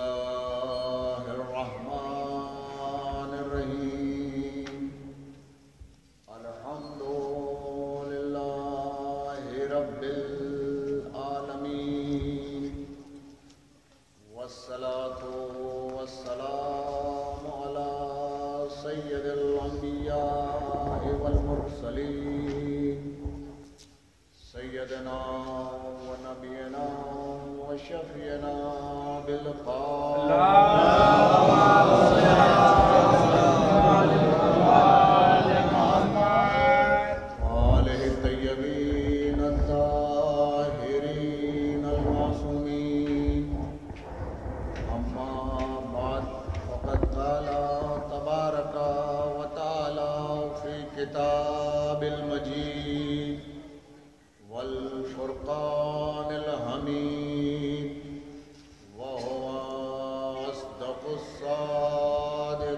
الله الرحمن الرحيم الحمد لله رب العالمين والصلاة والسلام على سيد الأنبياء والمرسلين سيدنا ونبينا وشفينا بالقول آله الطيبين الطاهرين المعصومين أما بعد فقد قال تبارك وتعالى في كتاب المجيد والفرقان الحميد وهو أصدق الصادقين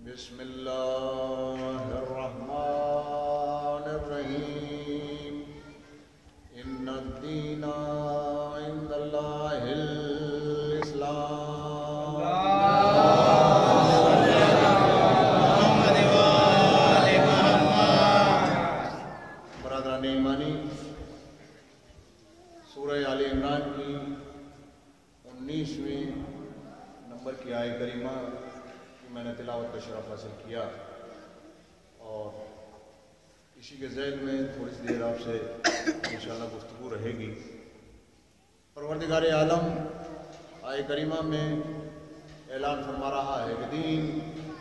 بسم الله الرحمن الرحيم إن الدين عند الله الإسلام سورہ آل عمران کی 19ویں نمبر کی آیت کریمہ کی میں نے تلاوت کا شرف حاصل کیا اور اسی کے ذیل میں تھوڑی سی دیر آپ سے انشاءاللہ گفتگو رہے گی۔ پروردگار عالم آیت کریمہ میں اعلان فرما رہا ہے کہ دین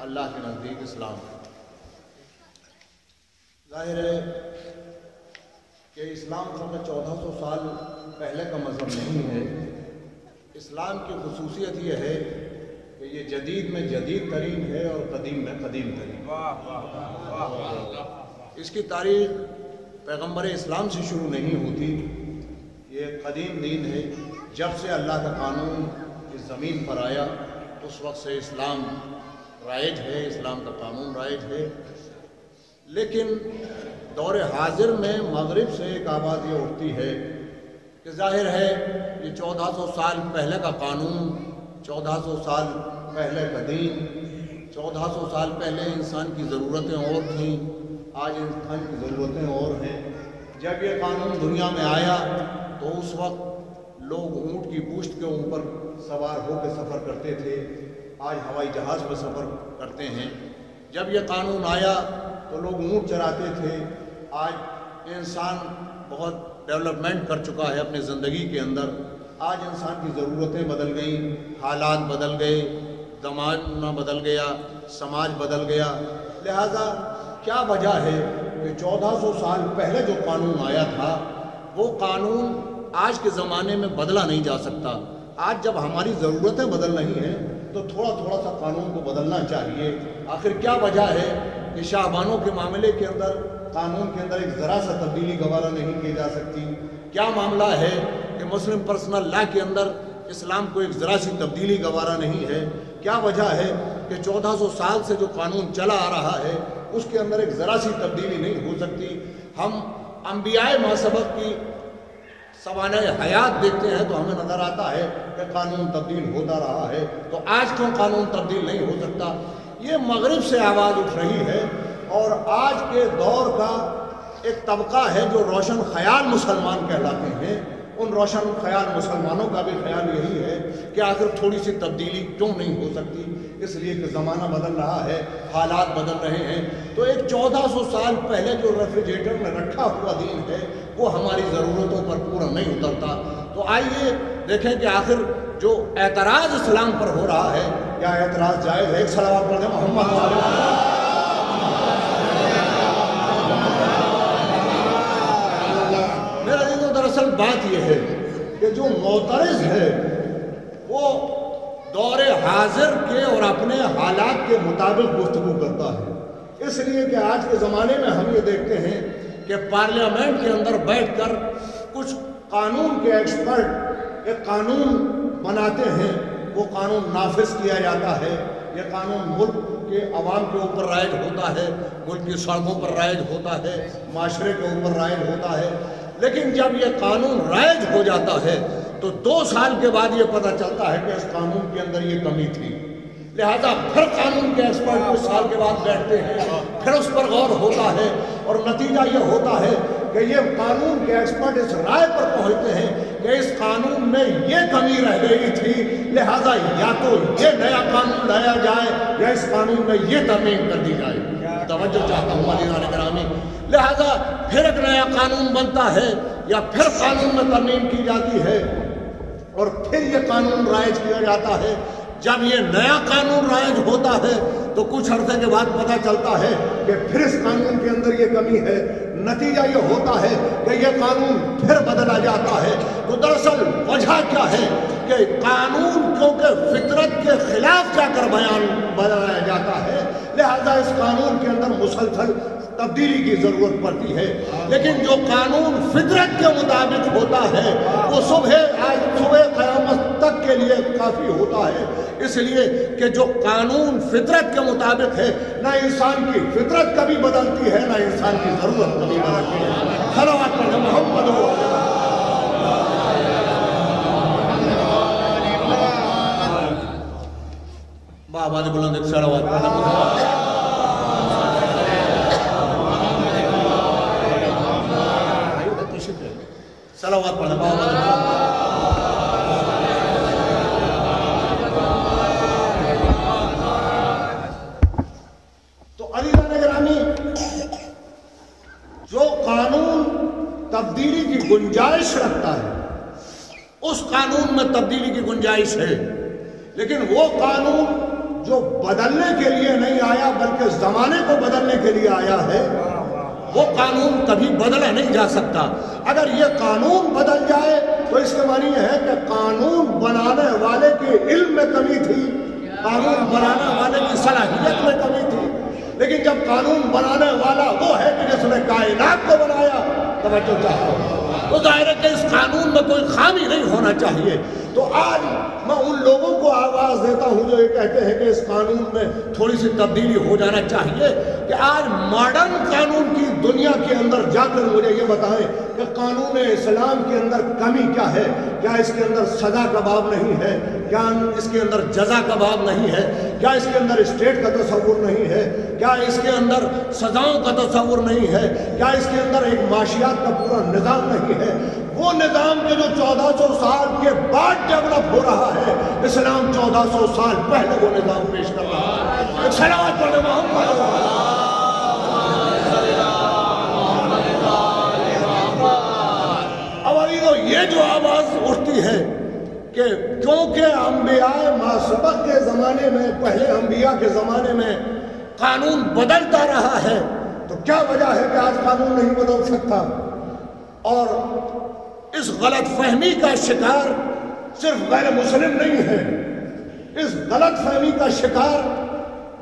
اللہ کے نزدیک اسلام ہے۔ ظاہر ہے کہ اسلام فقط 1400 سال پہلے کا مذہب نہیں ہے۔ اسلام کی خصوصیت یہ ہے کہ یہ جدید میں جدید ترین ہے اور قدیم میں قدیم ترین۔ اس کی تاریخ پیغمبر اسلام سے شروع نہیں ہوتی، یہ قدیم دین ہے۔ جب سے اللہ کا قانون اس زمین پر آیا اس وقت سے اسلام رائج ہے، اسلام کا قانون رائج ہے۔ لیکن دور حاضر میں مغرب سے ایک آواز یہ اٹھتی ہے کہ ظاہر ہے یہ 1400 سال پہلے کا قانون، 1400 سال پہلے کا دین، 1400 سال پہلے انسان کی ضرورتیں اور تھیں، آج انسان کی ضرورتیں اور ہیں۔ جب یہ قانون دنیا میں آیا تو اس وقت لوگ اونٹ کی پشت کے اوپر سوار ہو کے سفر کرتے تھے، آج ہوائی جہاز میں سفر کرتے ہیں۔ جب یہ قانون آیا تو لوگ اونٹ چراتے تھے، آج انسان بہت ڈیولپمنٹ کر چکا ہے اپنی زندگی کے اندر۔ آج انسان کی ضرورتیں بدل گئیں، حالات بدل گئے، زمانہ بدل گیا، سماج بدل گیا۔ لہٰذا کیا وجہ ہے کہ 1400 سال پہلے جو قانون آیا تھا وہ قانون آج کے زمانے میں بدلا نہیں جا سکتا۔ آج جب ہماری ضرورتیں بدل رہی ہیں تو تھوڑا تھوڑا سا قانون کو بدلنا چاہیے۔ آخر کیا وجہ ہے کہ شاہبانوں کے معاملے کے اندر قانون کے اندر ایک ذرا سا تبدیلی گوارا نہیں کی جا سکتی؟ کیا معاملہ ہے کہ مسلم پرسنل لا کے اندر اسلام کو ایک ذرا سی تبدیلی گوارا نہیں ہے؟ کیا وجہ ہے کہ 1400 سال سے جو قانون چلا آ رہا ہے اس کے اندر ایک ذرا سی تبدیلی نہیں ہو سکتی؟ ہم انبیاء ماسبق کی سوانح حیات دیکھتے ہیں تو ہمیں نظر آتا ہے کہ قانون تبدیل ہوتا رہا ہے، تو آج کیوں قانون تبدیل نہیں ہو سکتا؟ یہ مغرب سے آواز اٹھ رہی ہے اور آج کے دور کا ایک طبقہ ہے جو روشن خیال مسلمان کہلاتے ہیں۔ ان روشن خیال مسلمانوں کا بھی خیال یہی ہے کہ آخر تھوڑی سی تبدیلی کیوں نہیں ہو سکتی؟ اس لیے کہ زمانہ بدل رہا ہے، حالات بدل رہے ہیں، تو ایک 1400 سال پہلے جو ریفریجریٹر میں رکھا ہوا دین ہے وہ ہماری ضرورتوں پر پورا نہیں اترتا۔ تو آئیے دیکھیں کہ آخر جو اعتراض اسلام پر ہو رہا ہے یا اعتراض جائز ہے؟ ایک صلوات پڑھ دیں محمد صلی اللہ علیہ وسلم۔ دراصل بات یہ ہے کہ جو معترض ہے وہ دور حاضر کے اور اپنے حالات کے مطابق گفتگو کرتا ہے۔ اس لیے کہ آج کے زمانے میں ہم یہ دیکھتے ہیں کہ پارلیمنٹ کے اندر بیٹھ کر کچھ قانون کے ایکسپرٹ ایک قانون بناتے ہیں، وہ قانون نافذ کیا جاتا ہے۔ یہ قانون ملک کے عوام کے اوپر رائج ہوتا ہے، ملک کی سڑکوں پر رائج ہوتا ہے، معاشرے کے اوپر رائج ہوتا ہے۔ لیکن جب یہ قانون رائج ہو جاتا ہے تو 2 سال کے بعد یہ پتہ چلتا ہے کہ اس قانون کے اندر یہ کمی تھی، لہذا پھر قانون کے ایکسپرٹ کچھ سال کے بعد بیٹھتے ہیں، پھر اس پر غور ہوتا ہے اور نتیجہ یہ ہوتا ہے کہ یہ قانون کے ایکسپرٹ اس رائے پر پہنچتے ہیں کہ اس قانون میں یہ کمی رہ گئی تھی، لہذا یا تو یہ نیا قانون لایا جائے یا اس قانون میں یہ ترمیم کر دی جائے۔ توجہ چاہتا ہوں عزیزان گرامی، لہذا پھر ایک نیا قانون بنتا ہے یا پھر قانون میں ترمیم کی جاتی ہے اور پھر یہ قانون رائج کیا جاتا ہے۔ جب یہ نیا قانون رائج ہوتا ہے تو کچھ عرصے کے بعد پتہ چلتا ہے کہ پھر اس قانون کے اندر یہ کمی ہے، نتیجہ یہ ہوتا ہے کہ یہ قانون پھر بدلا جاتا ہے۔ تو دراصل وجہ کیا ہے کہ قانون کیونکہ فطرت کے خلاف جا کر بنایا جاتا ہے، لہذا اس قانون کے اندر مسلسل تبدیلی کی ضرورت پڑتی ہے۔ لیکن جو قانون فطرت کے مطابق ہوتا ہے وہ صبح قیامت تک کے لیے کافی ہوتا ہے، اس لیے کہ جو قانون فطرت کے مطابق ہے نہ انسان کی فطرت کبھی بدلتی ہے نہ انسان کی ضرورت کبھی بدلتی ہے۔ صلوات پڑھیں محمد بابا نے بلند ایک صلوات پڑھیں۔ صلوات پڑھیں بابا نے تو عزیزان گرامی، جو قانون تبدیلی کی گنجائش رکھتا ہے اس قانون میں تبدیلی کی گنجائش ہے، لیکن وہ قانون جو بدلنے کے لیے نہیں آیا بلکہ زمانے کو بدلنے کے لیے آیا ہے وہ قانون کبھی بدلا نہیں جا سکتا۔ اگر یہ قانون بدل جائے تو اس کے معنی یہ ہے کہ قانون بنانے والے کے علم میں کمی تھی، قانون بنانے والے کی صلاحیت میں کمی تھی، لیکن جب قانون بنانے والا وہ ہے کہ جس نے کائنات کو بنایا، توجہ چاہتا ہوں، تو ظاہر ہے کہ اس قانون میں کوئی خامی نہیں ہونا چاہیے۔ تو آج میں ان لوگوں کو آواز دیتا ہوں جو یہ کہتے ہیں کہ اس قانون میں تھوڑی سی تبدیلی ہو جانا چاہیے، کہ آج ماڈرن قانون کی دنیا کے اندر جا کر مجھے یہ بتائیں کہ قانون اسلام کے اندر کمی کیا ہے؟ کیا اس کے اندر سزا کا باب نہیں ہے؟ کیا اس کے اندر جزا کا باب نہیں ہے؟ کیا اس کے اندر اسٹیٹ کا تصور نہیں ہے؟ کیا اس کے اندر سزاؤں کا تصور نہیں ہے؟ کیا اس کے اندر ایک معاشیات کا پورا نظام نہیں ہے؟ وہ نظام کے جو 1400 سال کے بعد ڈیولپ ہو رہا ہے، اسلام 1400 سال پہلے وہ نظام پیش کر رہا ہے۔ صلوات پڑھیں محمد۔ اب یہ جو آواز اٹھتی ہے کہ کیونکہ انبیاء ما سبق کے زمانے میں، پہلے انبیاء کے زمانے میں قانون بدلتا رہا ہے، تو کیا وجہ ہے کہ آج قانون نہیں بدل سکتا؟ اور اس غلط فہمی کا شکار صرف غیر مسلم نہیں ہے، اس غلط فہمی کا شکار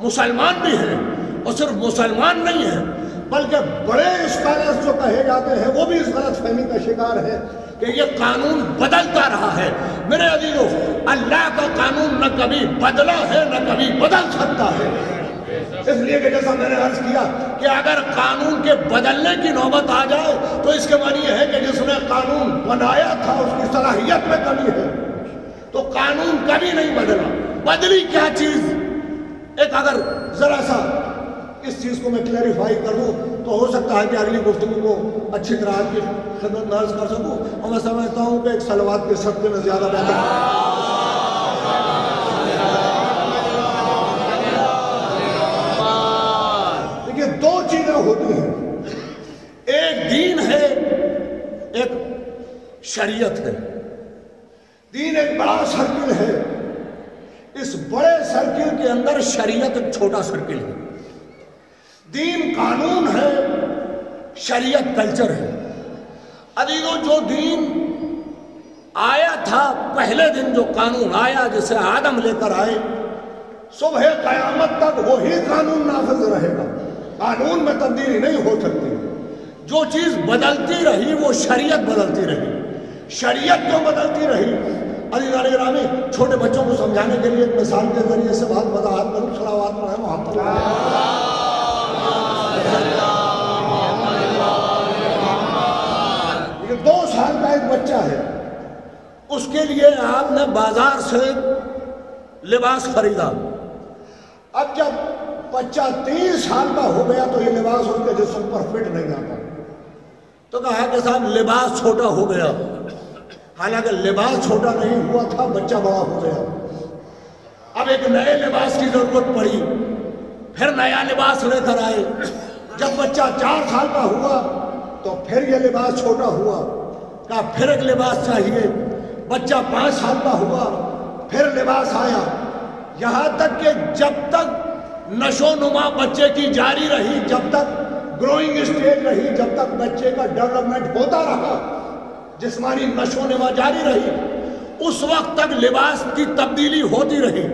مسلمان بھی ہیں، اور صرف مسلمان نہیں ہیں بلکہ بڑے اسکالرز جو کہے جاتے ہیں وہ بھی اس غلط فہمی کا شکار ہے کہ یہ قانون بدلتا رہا ہے۔ میرے عزیزو، اللہ کا قانون نہ کبھی بدلا ہے نہ کبھی بدل سکتا ہے، اس لیے کہ جیسا میں نے عرض کیا کہ اگر قانون کے بدلنے کی نوبت آ جائے تو اس کے معنی یہ ہے کہ جس نے قانون بنایا تھا اس کی صلاحیت میں کمی ہے، تو قانون کبھی نہیں بدلا۔ بدلی کیا چیز؟ ایک اگر ذرا سا اس چیز کو میں کلیریفائی کر دوں تو ہو سکتا ہے کہ اگلی گفتگو کو اچھی طرح آپ کی خدمت میں عرض کر سکوں، اور میں سمجھتا ہوں کہ ایک صلوات کے صدقے میں زیادہ بہتر ہے۔ دو چیزیں ہوتی ہیں، ایک دین ہے ایک شریعت ہے۔ دین ایک بڑا سرکل ہے، اس بڑے سرکل کے اندر شریعت ایک چھوٹا سرکل ہے۔ دین قانون ہے، شریعت کلچر ہے۔ عزیزو، جو دین آیا تھا پہلے دن، جو قانون آیا جسے آدم لے کر آئے، صبح قیامت تک وہی قانون نافذ رہے گا، قانون میں تبدیلی نہیں ہو سکتی۔ جو چیز بدلتی رہی وہ شریعت بدلتی رہی۔ شریعت کیوں بدلتی رہی؟ عزیزان گرامی، چھوٹے بچوں کو سمجھانے کے لیے ایک مثال کے ذریعے سے بات وضاحت کروں۔ صلوات پڑھیں محمد۔ بچہ ہے اس کے لیے آپ نے بازار سے لباس خریدا. اب جب بچہ 3 سال کا ہو گیا تو یہ لباس اس کے جسم پر فٹ نہیں آتا، تو کہا کہ صاحب لباس چھوٹا ہو گیا. حالانکہ لباس چھوٹا نہیں ہوا تھا، بچہ بڑا ہو گیا. اب ایک نئے لباس کی ضرورت پڑی، پھر نیا لباس لے کر آئے. جب بچہ 4 سال کا ہوا تو پھر یہ لباس چھوٹا ہوا، کہا پھر ایک لباس چاہیے. بچہ 5 سال کا ہوا، پھر لباس آیا. یہاں تک کہ جب تک نشو نما بچے کی جاری رہی، جب تک گروئنگ اسٹیج رہی، جب تک بچے کا ڈیولپمنٹ ہوتا رہا، جسمانی نشو نما جاری رہی، اس وقت تک لباس کی تبدیلی ہوتی رہی.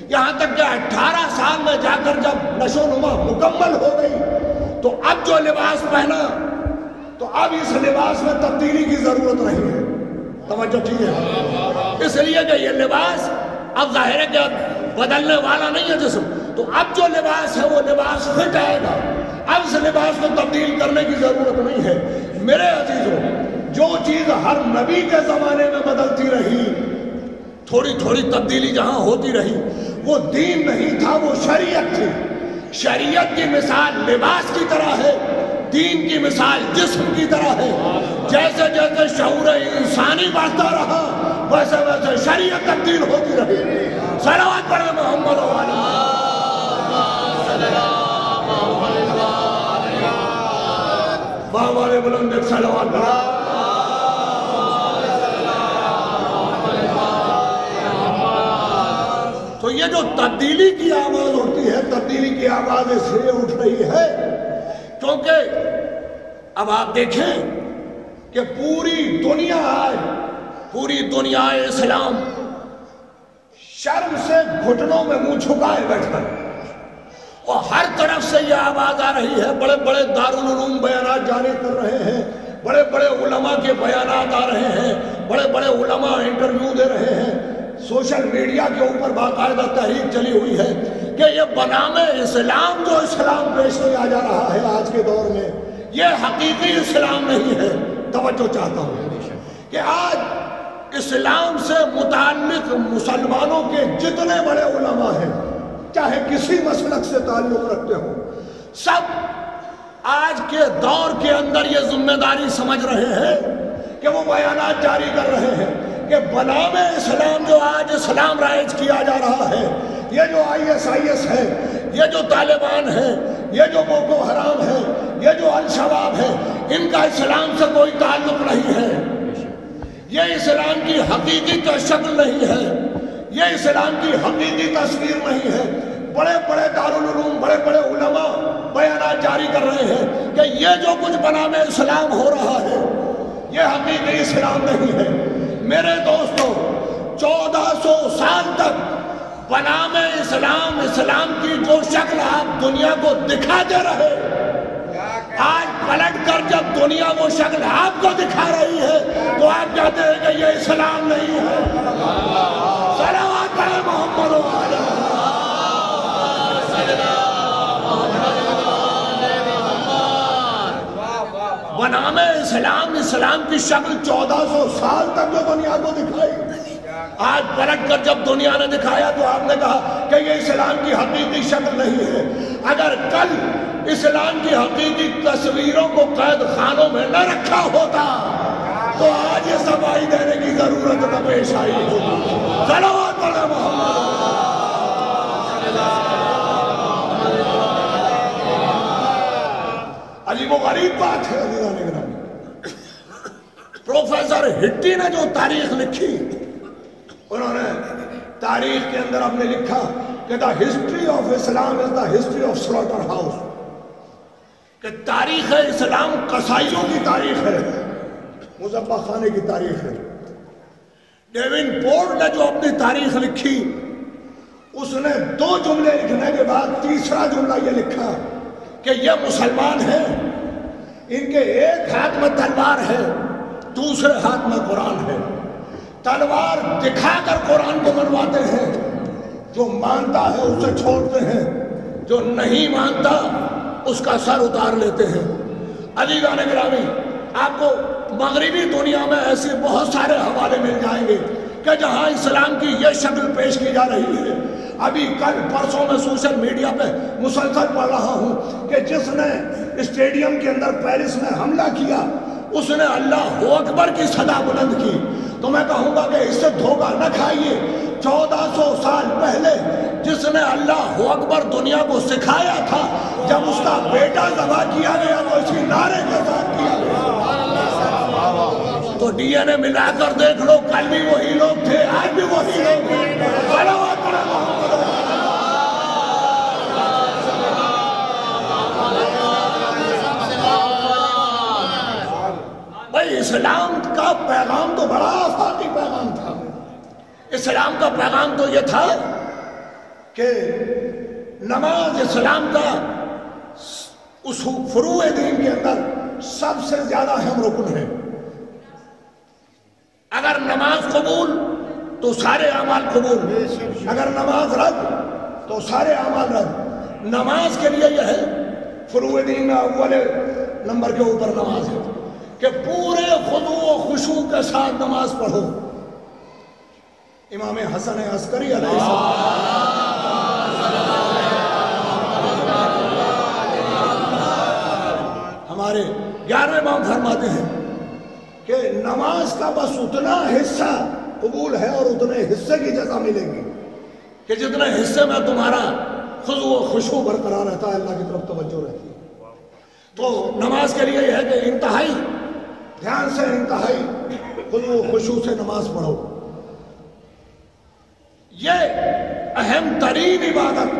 یہاں تک کہ 18 سال میں جا کر جب نشو نما مکمل ہو گئی تو اب جو لباس پہنا تو اب اس لباس میں تبدیلی کی ضرورت نہیں ہے. توجہ ٹھیک ہے؟ اس لیے کہ یہ لباس اب ظاہر ہے کہ بدلنے والا نہیں ہے جسم، تو اب جو لباس ہے وہ لباس فٹ آئے گا. اب اس لباس کو تبدیل کرنے کی ضرورت نہیں ہے. میرے عزیزوں، جو چیز ہر نبی کے زمانے میں بدلتی رہی، تھوڑی تھوڑی تبدیلی جہاں ہوتی رہی، وہ دین نہیں تھا، وہ شریعت تھی. شریعت کی مثال لباس کی طرح ہے، دین کی مثال جسم کی طرح ہے. جیسے جیسے شعور انسانی بڑھتا رہا ویسے ویسے شریعت تبدیل ہوتی رہی. صلوات پڑھیں محمد و علی بابا بلند ایک صلوات پڑھا. تو یہ جو تبدیلی کی آواز اٹھتی ہے، تبدیلی کی آواز اس لیے اٹھ رہی ہے کیونکہ اب آپ دیکھیں کہ پوری دنیا اسلام شرم سے گھٹنوں میں منہ چھپائے بیٹھا ہے، اور ہر طرف سے یہ آواز آ رہی ہے. بڑے بڑے دارالعلوم بیانات جاری کر رہے ہیں، بڑے بڑے علماء کے بیانات آ رہے ہیں، بڑے بڑے علماء انٹرویو دے رہے ہیں. سوشل میڈیا کے اوپر باقاعدہ تحریک چلی ہوئی ہے کہ یہ بنام اسلام جو اسلام پیش کیا جا رہا ہے آج کے دور میں، یہ حقیقی اسلام نہیں ہے. توجہ چاہتا ہوں کہ آج اسلام سے متعلق مسلمانوں کے جتنے بڑے علماء ہیں، چاہے کسی مسلک سے تعلق رکھتے ہوں، سب آج کے دور کے اندر یہ ذمہ داری سمجھ رہے ہیں کہ وہ بیانات جاری کر رہے ہیں کہ بنام اسلام جو آج اسلام رائج کیا جا رہا ہے، یہ جو ISIS ہے، یہ جو طالبان ہے، یہ جو بوکو حرام ہے، یہ جو الشباب ہے، ان کا اسلام سے کوئی تعلق نہیں ہے. یہ اسلام کی حقیقی کا شکل نہیں ہے، یہ اسلام کی حقیقی تصویر نہیں ہے. بڑے بڑے دارالعلوم، بڑے بڑے علماء بیانات جاری کر رہے ہیں کہ یہ جو کچھ بنام اسلام ہو رہا ہے یہ حقیقی اسلام نہیں ہے. میرے دوستو، 1400 سال تک بنام اسلام کی جو شکل آپ دنیا کو دکھاتے رہے، آج پلٹ کر جب دنیا وہ شکل آپ کو دکھا رہی ہے تو آپ کہتے ہیں کہ یہ اسلام نہیں ہے. صلوات پڑھیں محمد و علی بنام اسلام کی شکل 1400 سال تک جو دنیا کو دکھائی، آج پلٹ کر جب دنیا نے دکھایا تو آپ نے کہا کہ یہ اسلام کی حقیقی شکل نہیں ہے. اگر کل اسلام کی حقیقی تصویروں کو قید خانوں میں نہ رکھا ہوتا تو آج یہ صفائی دینے کی ضرورت نہ پیش آئی ہوتی. صلوات پڑھیں محمد. عجیب و غریب بات ہے عزیزان گرامی، پروفیسر ہٹی نے جو تاریخ لکھی، انہوں نے تاریخ کے اندر اپنے لکھا کہ the history of Islam is the history of slaughter house، کہ تاریخ اسلام قصائیوں کی تاریخ ہے، مذبح خانے کی تاریخ ہے. ڈیون پورٹ نے جو اپنی تاریخ لکھی، اس نے 2 جملے لکھنے کے بعد تیسرا جملہ یہ لکھا کہ یہ مسلمان ہیں، ان کے ایک ہاتھ میں تلوار ہے، دوسرے ہاتھ میں قرآن ہے. تلوار دکھا کر قرآن کو منواتے ہیں، جو مانتا ہے اسے چھوڑتے ہیں، جو نہیں مانتا اس کا سر اتار لیتے ہیں. عزیزان گرامی، آپ کو مغربی دنیا میں ایسے بہت سارے حوالے مل جائیں گے کہ جہاں اسلام کی یہ شکل پیش کی جا رہی ہے۔ ابھی کل پرسوں میں سوشل میڈیا پہ مسلسل پڑھ رہا ہوں کہ جس نے اسٹیڈیم کے اندر پیرس میں حملہ کیا اس نے اللہ اکبر کی صدا بلند کی۔ تو میں کہوں گا کہ اس سے دھوکہ نہ کھائیے۔ 1400 سال پہلے جس نے اللہ اکبر دنیا کو سکھایا تھا، جب اس کا بیٹا ذبح کیا گیا تو اسی نعرے کے ساتھ کیا گیا۔ تو ڈی این اے ملا کر دیکھ لو، کل بھی وہی لوگ تھے، آج بھی وہی لوگ ہیں۔ بھائی اسلام کا پیغام تو بڑا آفاقی پیغام تھا۔ اسلام کا پیغام تو یہ تھا کہ نماز اسلام کا اس فروع دین کے اندر سب سے زیادہ اہم رکن ہے۔ اگر نماز قبول تو سارے اعمال قبول، اگر نماز رد تو سارے اعمال رد۔ نماز کے لیے یہ ہے، فروع دین میں اول نمبر کے اوپر نماز ہے کہ پورے خضوع و خشوع کے ساتھ نماز پڑھو۔ امام حسن عسکری علیہ السلام ہمارے 11ویں امام فرماتے ہیں کہ نماز کا بس اتنا حصہ قبول ہے اور اتنے حصے کی جزا ملے گی کہ جتنے حصے میں تمہارا خضوع و خشوع برقرار رہتا ہے، اللہ کی طرف توجہ رہتی ہے۔ تو نماز کے لیے یہ ہے کہ انتہائی دھیان سے، انتہائی خضوع و خشوع سے نماز پڑھو۔ یہ اہم ترین عبادت،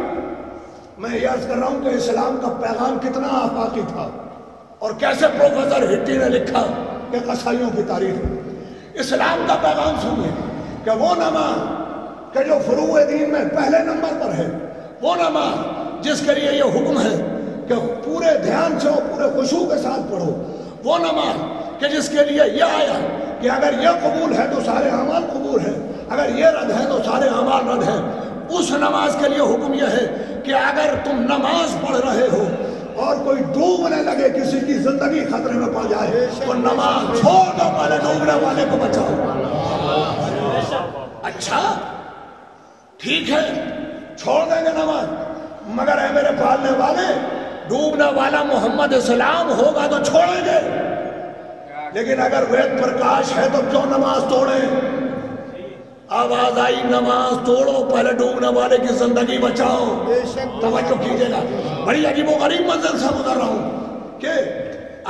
میں یہ عرض کر رہا ہوں کہ اسلام کا پیغام کتنا آفاقی تھا، اور کیسے پروفیسر ہٹی نے لکھا کہ قصائیوں کی تاریخ۔ اسلام کا پیغام سنیے کہ وہ نماز کہ جو فروع دین میں پہلے نمبر پر ہے، وہ نماز جس کے لیے یہ حکم ہے کہ پورے دھیان سے اور پورے خشوع کے ساتھ پڑھو، وہ نماز کہ جس کے لیے یہ آیا کہ اگر یہ قبول ہے تو سارے اعمال قبول ہیں، اگر یہ رد ہے تو سارے اعمال رد ہیں، اس نماز کے لیے حکم یہ ہے کہ اگر تم نماز پڑھ رہے ہو اور کوئی ڈوبنے لگے، کسی کی زندگی خطرے میں پڑ جائے تو نماز چھوڑ دو، پہلے ڈوبنے والے کو بچاؤ۔ اچھا ٹھیک ہے، چھوڑ دیں گے نماز، مگر اے میرے پالنے والے، ڈوبنے والا محمد اسلام ہوگا تو چھوڑیں گے، لیکن اگر وید پرکاش ہے تو کیوں نماز توڑیں؟ آواز آئی نماز توڑو، پہلے ڈوبنے والے کی زندگی بچاؤ۔ توجہ کیجئے گا، بڑی عجیب و غریب منزل سے گزر رہا ہوں کہ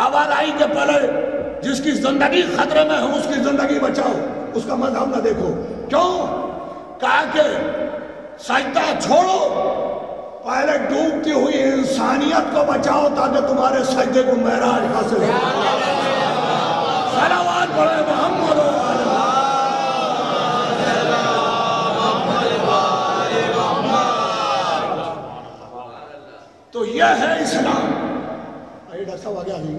آواز آئی کہ پہلے جس کی زندگی خطرے میں ہے اس کی زندگی بچاؤ، اس کا مذہب نہ دیکھو۔ کیوں؟ کہا کہ سجدہ چھوڑو، پہلے ڈوبتی ہوئی انسانیت کو بچاؤ تاکہ تمہارے سجدے کو معراج حاصل ہو۔ صلوات پڑھے محمد و تو یہ ہے اسلام۔ آئیے ڈاکٹر صاحب آگے آگئی۔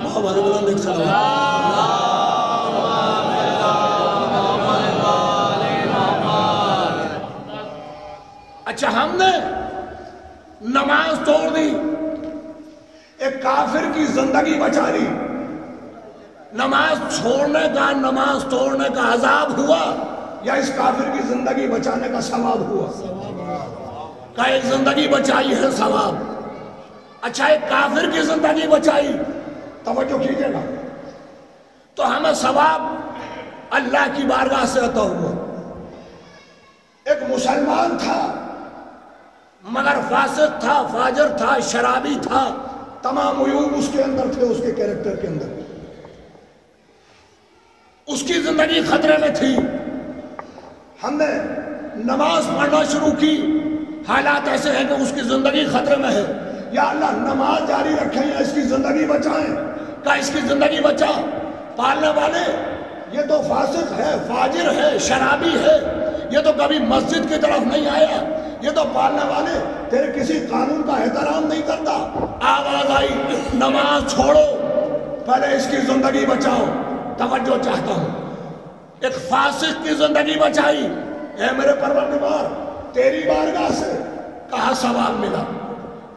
محمد بلند ایک سلام۔ اچھا ہم نے نماز توڑ دی، ایک کافر کی زندگی بچا لی، نماز چھوڑنے کا، نماز توڑنے کا عذاب ہوا یا اس کافر کی زندگی بچانے کا ثواب ہوا؟ کہ ایک زندگی بچائی ہے ثواب۔ اچھا ایک کافر کی زندگی بچائی، توجہ کیجئے گا، تو ہمیں ثواب اللہ کی بارگاہ سے عطا ہوا۔ ایک مسلمان تھا مگر فاسق تھا، فاجر تھا، شرابی تھا، تمام عیوب اس کے اندر تھے، اس کے کیریکٹر کے اندر، اس کی زندگی خطرے میں تھی۔ ہم نے نماز پڑھنا شروع کی، حالات ایسے ہیں کہ اس کی زندگی خطرے میں ہے، یا اللہ نماز جاری رکھیں یا اس کی زندگی بچائیں۔ کہا اس کی زندگی بچا، پالنے والے یہ تو فاسق ہے، فاجر ہے، شرابی ہے، یہ تو کبھی مسجد کی طرف نہیں آیا، یہ تو پالنے والے تیرے کسی قانون کا احترام نہیں کرتا۔ آواز آئی نماز چھوڑو، پہلے اس کی زندگی بچاؤ۔ توجہ چاہتا ہوں، ایک فاسق کی زندگی بچائی، اے میرے پروردگار تیری بارگاہ سے کہا ثواب ملا،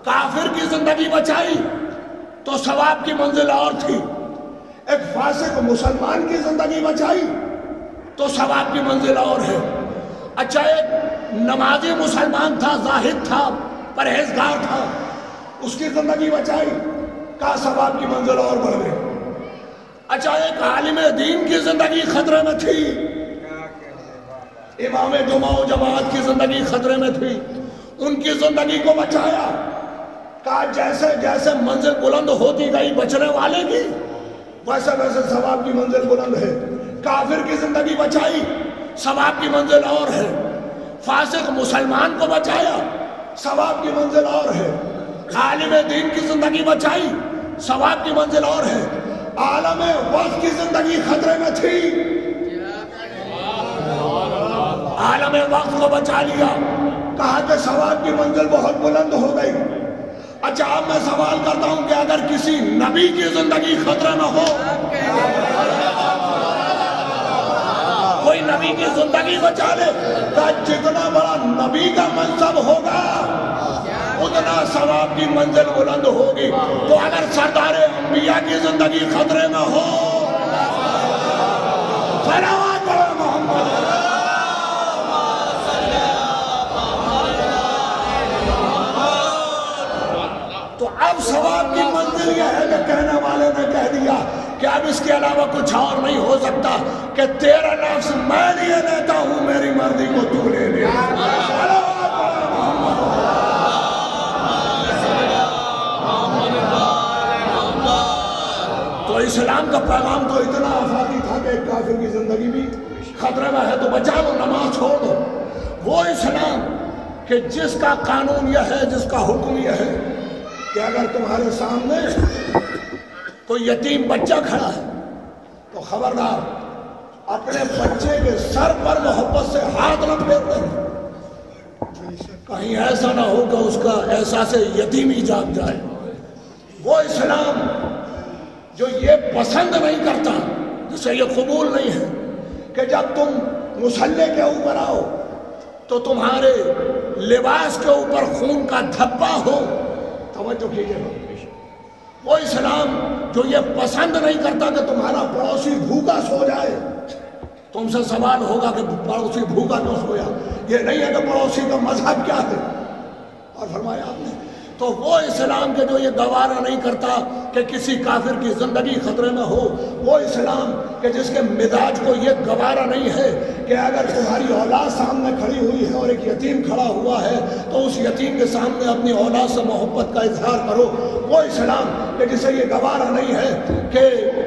کافر کی زندگی بچائی تو ثواب کی منزل اور تھی، ایک فاسق مسلمان کی زندگی بچائی تو ثواب کی منزل اور ہے۔ اچھا ایک نمازی مسلمان تھا، زاہد تھا، پرہیزگار تھا، اس کی زندگی بچائی، کہا ثواب کی منزل اور بڑھ گئی۔ اچھا ایک عالم دین کی زندگی خطرے میں تھی، امام جمعہ و جماعت کی زندگی خطرے میں تھی، ان کی زندگی کو بچایا، کہا جیسے جیسے منزل بلند ہوتی گئی بچنے والے کی، ویسے ویسے ثواب کی منزل بلند ہے۔ کافر کی زندگی بچائی، ثواب کی منزل اور ہے۔ فاسق مسلمان کو بچایا، ثواب کی منزل اور ہے۔ عالم دین کی زندگی بچائی، ثواب کی منزل اور ہے۔ عالم وقت کی زندگی خطرے میں تھی، عالم وقت کو بچا لیا، کہا کہ ثواب کی منزل بہت بلند ہو گئی۔ اچھا اب میں سوال کرتا ہوں کہ اگر کسی نبی کی زندگی خطرے میں ہو، کوئی نبی کی زندگی بچا لے، کہ جتنا بڑا نبی کا منصب ہوگا اتنا ثواب کی منزل بلند ہوگی۔ تو اگر سردار انبیاء کی زندگی خطرے میں ہو، صلوات علی محمد، تو اب ثواب کی منزل یہ ہے کہ کہنے والے نے کہہ دیا کہ اب اس کے علاوہ کچھ اور نہیں ہو سکتا، کہ تیرا نفس میں لیے لیتا ہوں، میری مرضی کو تو لے لے۔ تو اسلام کا پیغام تو اتنا آفاقی تھا کہ ایک کافر کی زندگی بھی خطرے میں ہے تو بچا لو، نماز چھوڑ دو۔ وہ اسلام کہ جس کا قانون یہ ہے، جس کا حکم یہ ہے کہ اگر تمہارے سامنے کوئی یتیم بچہ کھڑا ہے تو خبردار اپنے بچے کے سر پر محبت سے ہاتھ نہ پھیرتے، کہیں ایسا نہ ہو کہ اس کا احساس یتیمی جاگ جائے۔ وہ اسلام جو یہ پسند نہیں کرتا، جسے یہ قبول نہیں ہے کہ جب تم مصلی کے اوپر آؤ تو تمہارے لباس کے اوپر خون کا دھبا ہو، توجہ کیجئے گا۔ وہ اسلام جو یہ پسند نہیں کرتا کہ تمہارا پڑوسی بھوکا سو جائے، تم سے سوال ہوگا کہ پڑوسی بھوکا کیوں سویا، یہ نہیں ہے کہ پڑوسی کا مذہب کیا ہے، اور فرمایا آپ نے تو وہ اسلام کے جو یہ گوارا نہیں کرتا کہ کسی کافر کی زندگی خطرے میں ہو، وہ اسلام کہ جس کے مزاج کو یہ گوارا نہیں ہے کہ اگر تمہاری اولاد سامنے کھڑی ہوئی ہے اور ایک یتیم کھڑا ہوا ہے تو اس یتیم کے سامنے اپنی اولاد سے محبت کا اظہار کرو۔ وہ اسلام کہ جسے یہ گوارا نہیں ہے کہ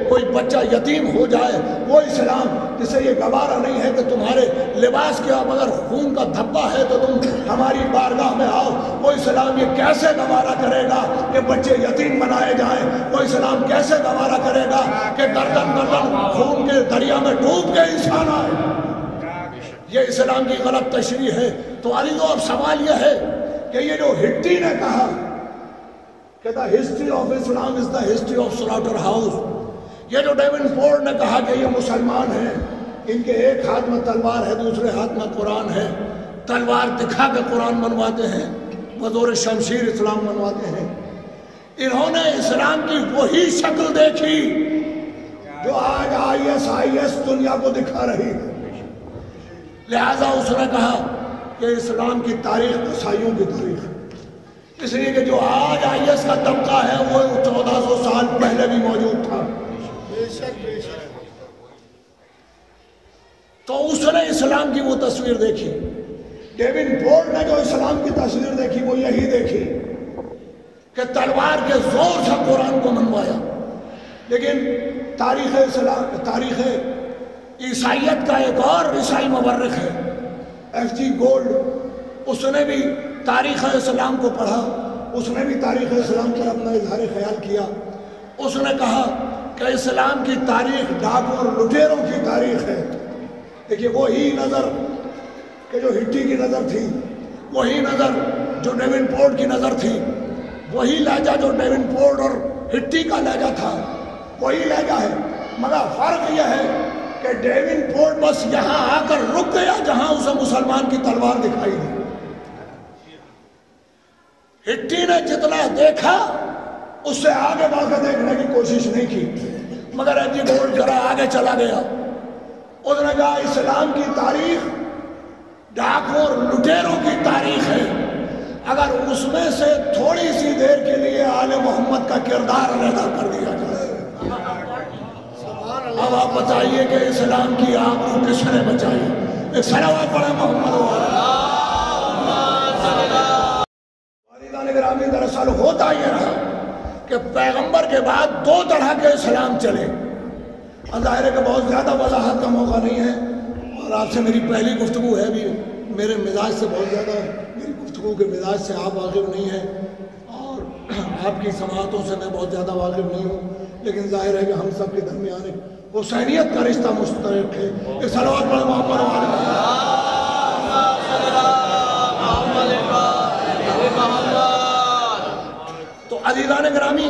کوئی بچہ یتیم ہو جائے، وہ اسلام جسے یہ گوارا نہیں ہے کہ تمہارے لباس کے اب اگر خون کا دھبا ہے تو تم ہماری بارگاہ میں آؤ، وہ اسلام یہ کیسے گوارا کرے گا کہ بچے یتیم بنائے جائیں؟ وہ اسلام کیسے گوارا کرے گا کہ گردن گردن خون کے دریا میں ڈوب کے انسان آئے؟ یہ اسلام کی غلط تشریح ہے۔ تو عزیزو اب سوال یہ ہے کہ یہ جو ہٹی نے کہا کہ the history of Islam is the history of slaughter house، یہ جو ڈیون فورڈ نے کہا کہ یہ مسلمان ہیں، ان کے ایک ہاتھ میں تلوار ہے، دوسرے ہاتھ میں قرآن ہے، تلوار دکھا کے قرآن منواتے ہیں، بزور شمشیر اسلام منواتے ہیں۔ انہوں نے اسلام کی وہی شکل دیکھی جو آج آئی ایس دنیا کو دکھا رہی ہے، لہذا اس نے کہا کہ اسلام کی تاریخ عیسائیوں کی تاریخ، اس لیے کہ جو آج آئی ایس کا طبقہ ہے وہ 1400 سال پہلے بھی موجود تھا۔ تو اس نے اسلام کی وہ تصویر دیکھی، ڈیون فورڈ نے جو اسلام کی تصویر دیکھی وہ یہی دیکھی کہ تلوار کے زور سے قرآن کو منوایا۔ لیکن تاریخ اسلام، تاریخ عیسائیت کا ایک اور عیسائی مورخ ہے ایف جی گولڈ، اس نے بھی تاریخ اسلام کو پڑھا، اس نے بھی تاریخ اسلام پر اپنا اظہار خیال کیا۔ اس نے کہا کہ اسلام کی تاریخ ڈاکو اور لٹیروں کی تاریخ ہے۔ دیکھیے وہی نظر کہ جو ہٹی کی نظر تھی، وہی نظر جو ڈیون فورڈ کی نظر تھی، وہی لہجہ جو ڈیون فورڈ اور ہٹی کا لہجہ تھا وہی لہجہ ہے، مگر فرق یہ ہے کہ ڈیون فورڈ بس یہاں آ کر رک گیا جہاں اسے مسلمان کی تلوار دکھائی دی، ہٹی نے جتنا دیکھا اس سے آگے بڑھ کر دیکھنے کی کوشش نہیں کی، مگر ابھی گول ذرا آگے چلا گیا۔ اس نے کہا اسلام کی تاریخ ڈاکوں اور لٹیروں کی تاریخ ہے، اگر اس میں سے تھوڑی سی دیر کے لیے آل محمد کا کردار ادا کر دیا جائے، اب آپ بتائیے کہ اسلام کی آبرو کس نے بچائی؟ ایک صلوات پڑھیں محمد گرامی۔ دراصل ہوتا یہ رہا کہ پیغمبر کے بعد دو طرح کے اسلام چلے۔ ظاہر ہے کہ بہت زیادہ وضاحت کا موقع نہیں ہے، اور آپ سے میری پہلی گفتگو ہے بھی، میرے مزاج سے بہت زیادہ، میری گفتگو کے مزاج سے آپ واقف نہیں ہیں، اور آپ کی سماعتوں سے میں بہت زیادہ واقف نہیں ہوں، لیکن ظاہر ہے کہ ہم سب کے درمیان ایک حسینیت کا رشتہ مشترک ہے۔ ایک صلوات پڑھیں محمد تو عزیزان گرامی،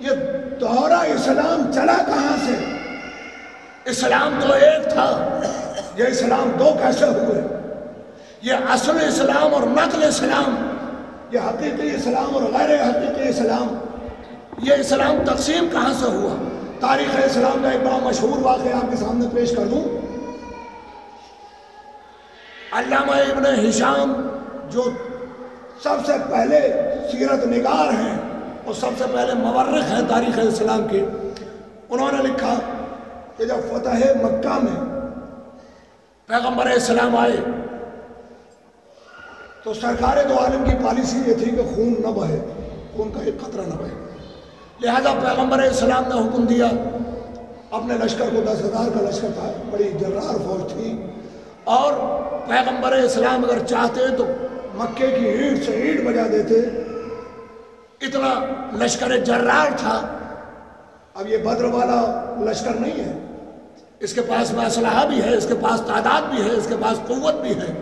یہ دورہ اسلام چلا کہاں سے؟ اسلام تو ایک تھا، یہ اسلام دو کیسے ہوئے؟ یہ اصل اسلام اور نقل اسلام، یہ حقیقی اسلام اور غیر حقیقی اسلام، یہ اسلام تقسیم کہاں سے ہوا؟ تاریخ اسلام کا ایک بڑا مشہور واقعہ آپ کے سامنے پیش کر دوں۔ علامہ ابن ہشام جو سب سے پہلے سیرت نگار ہیں اور سب سے پہلے مورخ ہیں تاریخ اسلام کے، انہوں نے لکھا کہ جب فتح مکہ میں پیغمبر اسلام آئے تو سرکار دو عالم کی پالیسی یہ تھی کہ خون نہ بہے، خون کا ایک قطرہ نہ بہے، لہذا پیغمبر اسلام نے حکم دیا اپنے لشکر کو، 10,000 کا لشکر تھا، بڑی جرار فوج تھی، اور پیغمبر اسلام اگر چاہتے تو مکے کی اینٹ سے اینٹ بجا دیتے، اتنا لشکر جرار تھا۔ اب یہ بدر والا لشکر نہیں ہے، اس کے پاس اسلحہ بھی ہے، اس کے پاس تعداد بھی ہے، اس کے پاس قوت بھی ہے،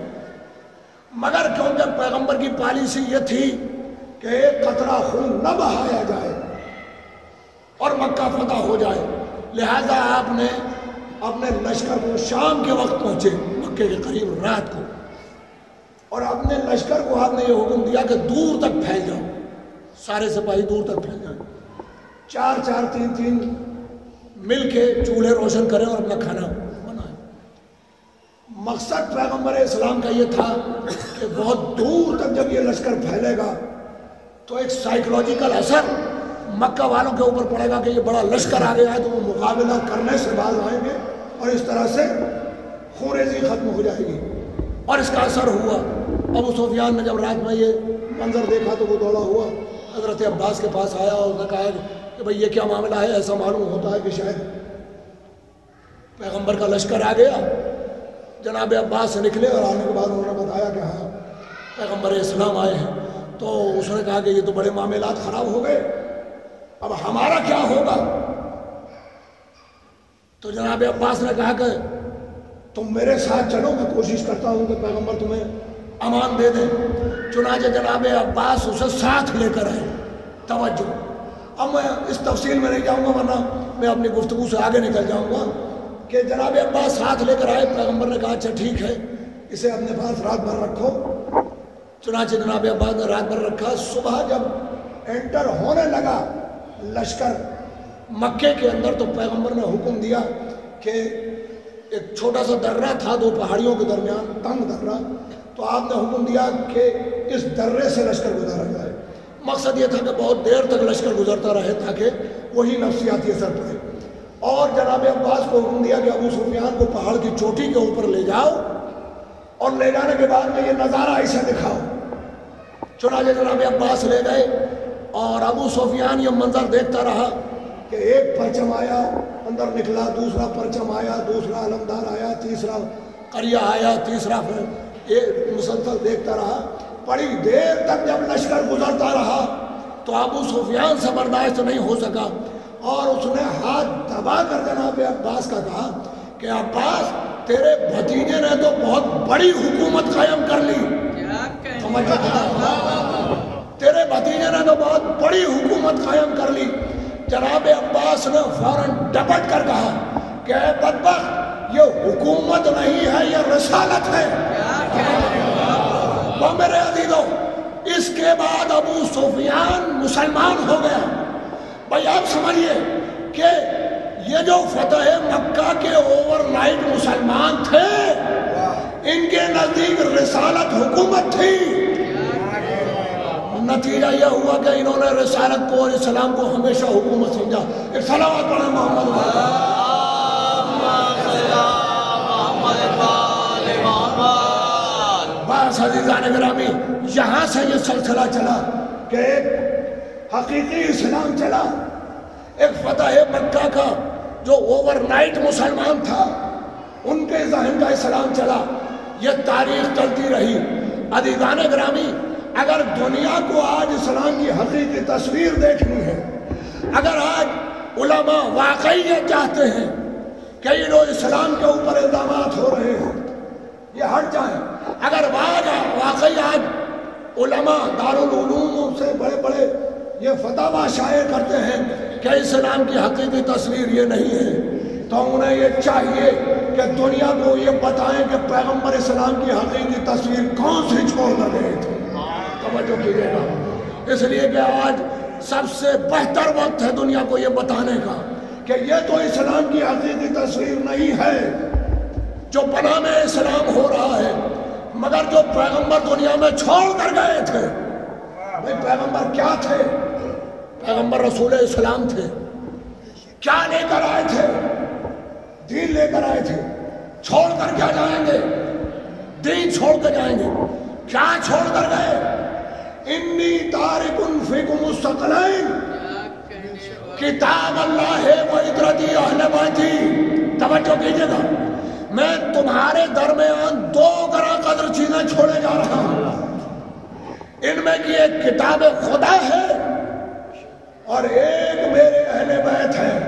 مگر کیونکہ پیغمبر کی پالیسی یہ تھی کہ ایک قطرہ خون نہ بہایا جائے اور مکہ فتح ہو جائے، لہذا آپ نے اپنے لشکر کو شام کے وقت پہنچے، مکے کے قریب رات کو، اور اپنے لشکر کو آپ نے یہ حکم دیا کہ دور تک پھیل جاؤ، سارے سپاہی دور تک پھیل جائیں، 4-4 3-3 مل کے چولہے روشن کریں اور اپنا کھانا بنائیں۔ مقصد پیغمبر اسلام کا یہ تھا کہ بہت دور تک جب یہ لشکر پھیلے گا تو ایک سائیکولوجیکل اثر مکہ والوں کے اوپر پڑے گا کہ یہ بڑا لشکر آ گیا ہے، تو وہ مقابلہ کرنے سے باز آئیں گے اور اس طرح سے خوریزی ختم ہو جائے گی، اور اس کا اثر ہوا۔ ابو سفیان نے جب رات میں یہ منظر دیکھا تو وہ دوڑا ہوا حضرت عباس کے پاس آیا اور اس نے کہا کہ بھئی یہ کیا معاملہ ہے؟ ایسا معلوم ہوتا ہے کہ شاید پیغمبر کا لشکر آ گیا۔ جناب عباس سے نکلے اور آنے کے بعد انہوں نے بتایا کہ ہاں پیغمبر اسلام آئے ہیں، تو اس نے کہا کہ یہ تو بڑے معاملات خراب ہو گئے، اب ہمارا کیا ہوگا؟ تو جناب عباس نے کہا کہ تم میرے ساتھ چلو، میں کوشش کرتا ہوں کہ پیغمبر تمہیں امان دے دیں۔ چنانچہ جناب عباس اسے ساتھ لے کر آئے۔ توجہ، اب میں اس تفصیل میں نہیں جاؤں گا ورنہ میں اپنی گفتگو سے آگے نکل جاؤں گا، کہ جناب عباس ساتھ لے کر آئے۔ پیغمبر نے کہا اچھا ٹھیک ہے، اسے اپنے پاس رات بھر رکھو۔ چنانچہ جناب عباس نے رات بھر رکھا۔ صبح جب انٹر ہونے لگا لشکر مکے کے اندر تو پیغمبر نے حکم دیا کہ ایک چھوٹا سا درہ تھا دو پہاڑیوں کے درمیان، تنگ درہ، تو آپ نے حکم دیا کہ اس درے سے لشکر گزارا جائے۔ مقصد یہ تھا کہ بہت دیر تک لشکر گزرتا رہے تاکہ وہی نفسیاتی اثر پڑے، اور جناب عباس کو حکم دیا کہ ابو سفیان کو پہاڑ کی چوٹی کے اوپر لے جاؤ اور لے جانے کے بعد میں یہ نظارہ اسے دکھاؤ۔ چنانچہ جناب عباس لے گئے اور ابو سفیان یہ منظر دیکھتا رہا کہ ایک پرچم آیا، اندر نکلا، دوسرا پرچم آیا، دوسرا علمدار آیا، تیسرا قریہ آیا، تیسرا مسلسل دیکھتا رہا۔ بڑی دیر تک جب لشکر گزرتا رہا تو ابو سفیان سے برداشت نہیں ہو سکا اور اس نے ہاتھ دبا کر جناب عباس کا کہا کہ عباس تیرے بھتیجے نے تو بہت بڑی حکومت قائم کر لی، تیرے بھتیجے نے تو بہت بڑی حکومت قائم کر لی۔ جناب عباس نے فوراً ڈپٹ کر کہا کہ اے بدبخت، یہ حکومت نہیں ہے، یہ رسالت ہے۔ وہ میرے عزیزوں، اس کے بعد ابو سفیان مسلمان ہو گیا۔ بھائی آپ سمجھیے کہ یہ جو فتح مکہ کے اوور نائٹ مسلمان تھے، ان کے نزدیک رسالت حکومت تھی۔ نتیجہ یہ ہوا کہ انہوں نے رسالت کو اور اسلام کو ہمیشہ حکومت سمجھا۔ ایک صلوات پڑھیں محمد بس عزیزان گرامی، یہاں سے یہ سلسلہ چلا کہ ایک حقیقی اسلام چلا، ایک فتح مکہ کا جو اوور نائٹ مسلمان تھا ان کے ذہن کا اسلام چلا، یہ تاریخ چلتی رہی۔ عزیزان گرامی، اگر دنیا کو آج اسلام کی حقیقی تصویر دیکھنی ہے، اگر آج علماء واقعی یہ چاہتے ہیں کہ یہ جو اسلام کے اوپر الزامات ہو رہے ہیں یہ ہٹ جائیں، اگر واقعی آج علماء دارالعلوم سے بڑے بڑے یہ فتاوی شائع کرتے ہیں کہ اسلام کی حقیقی تصویر یہ نہیں ہے، تو انہیں یہ چاہیے کہ دنیا کو یہ بتائیں کہ پیغمبر اسلام کی حقیقی تصویر کون سی چھوڑ کر گئے تھے۔ توجہ کیجیے گا، اس لیے کہ آج سب سے بہتر وقت ہے دنیا کو یہ بتانے کا کہ یہ تو اسلام کی حقیقی تصویر نہیں ہے جو بنانے اسلام ہو رہا ہے، مگر جو پیغمبر دنیا میں چھوڑ کر گئے تھے۔ بھئی پیغمبر کیا تھے؟ پیغمبر رسول اسلام تھے۔ کیا لے کر آئے تھے؟ دین لے کر آئے تھے۔ چھوڑ کر کیا جائیں گے؟ دین چھوڑ کر جائیں گے۔ کیا چھوڑ کر گئے؟ انی تارکن فیکم الثقلین، کتاب اللہ و عطرتی اہل بیتی۔ توجہ کیجئے گا، میں تمہارے درمیان دو گراں قدر چیزیں چھوڑے جا رہا ہوں، ان میں کی ایک کتاب خدا ہے اور ایک میرے اہل بیت ہے۔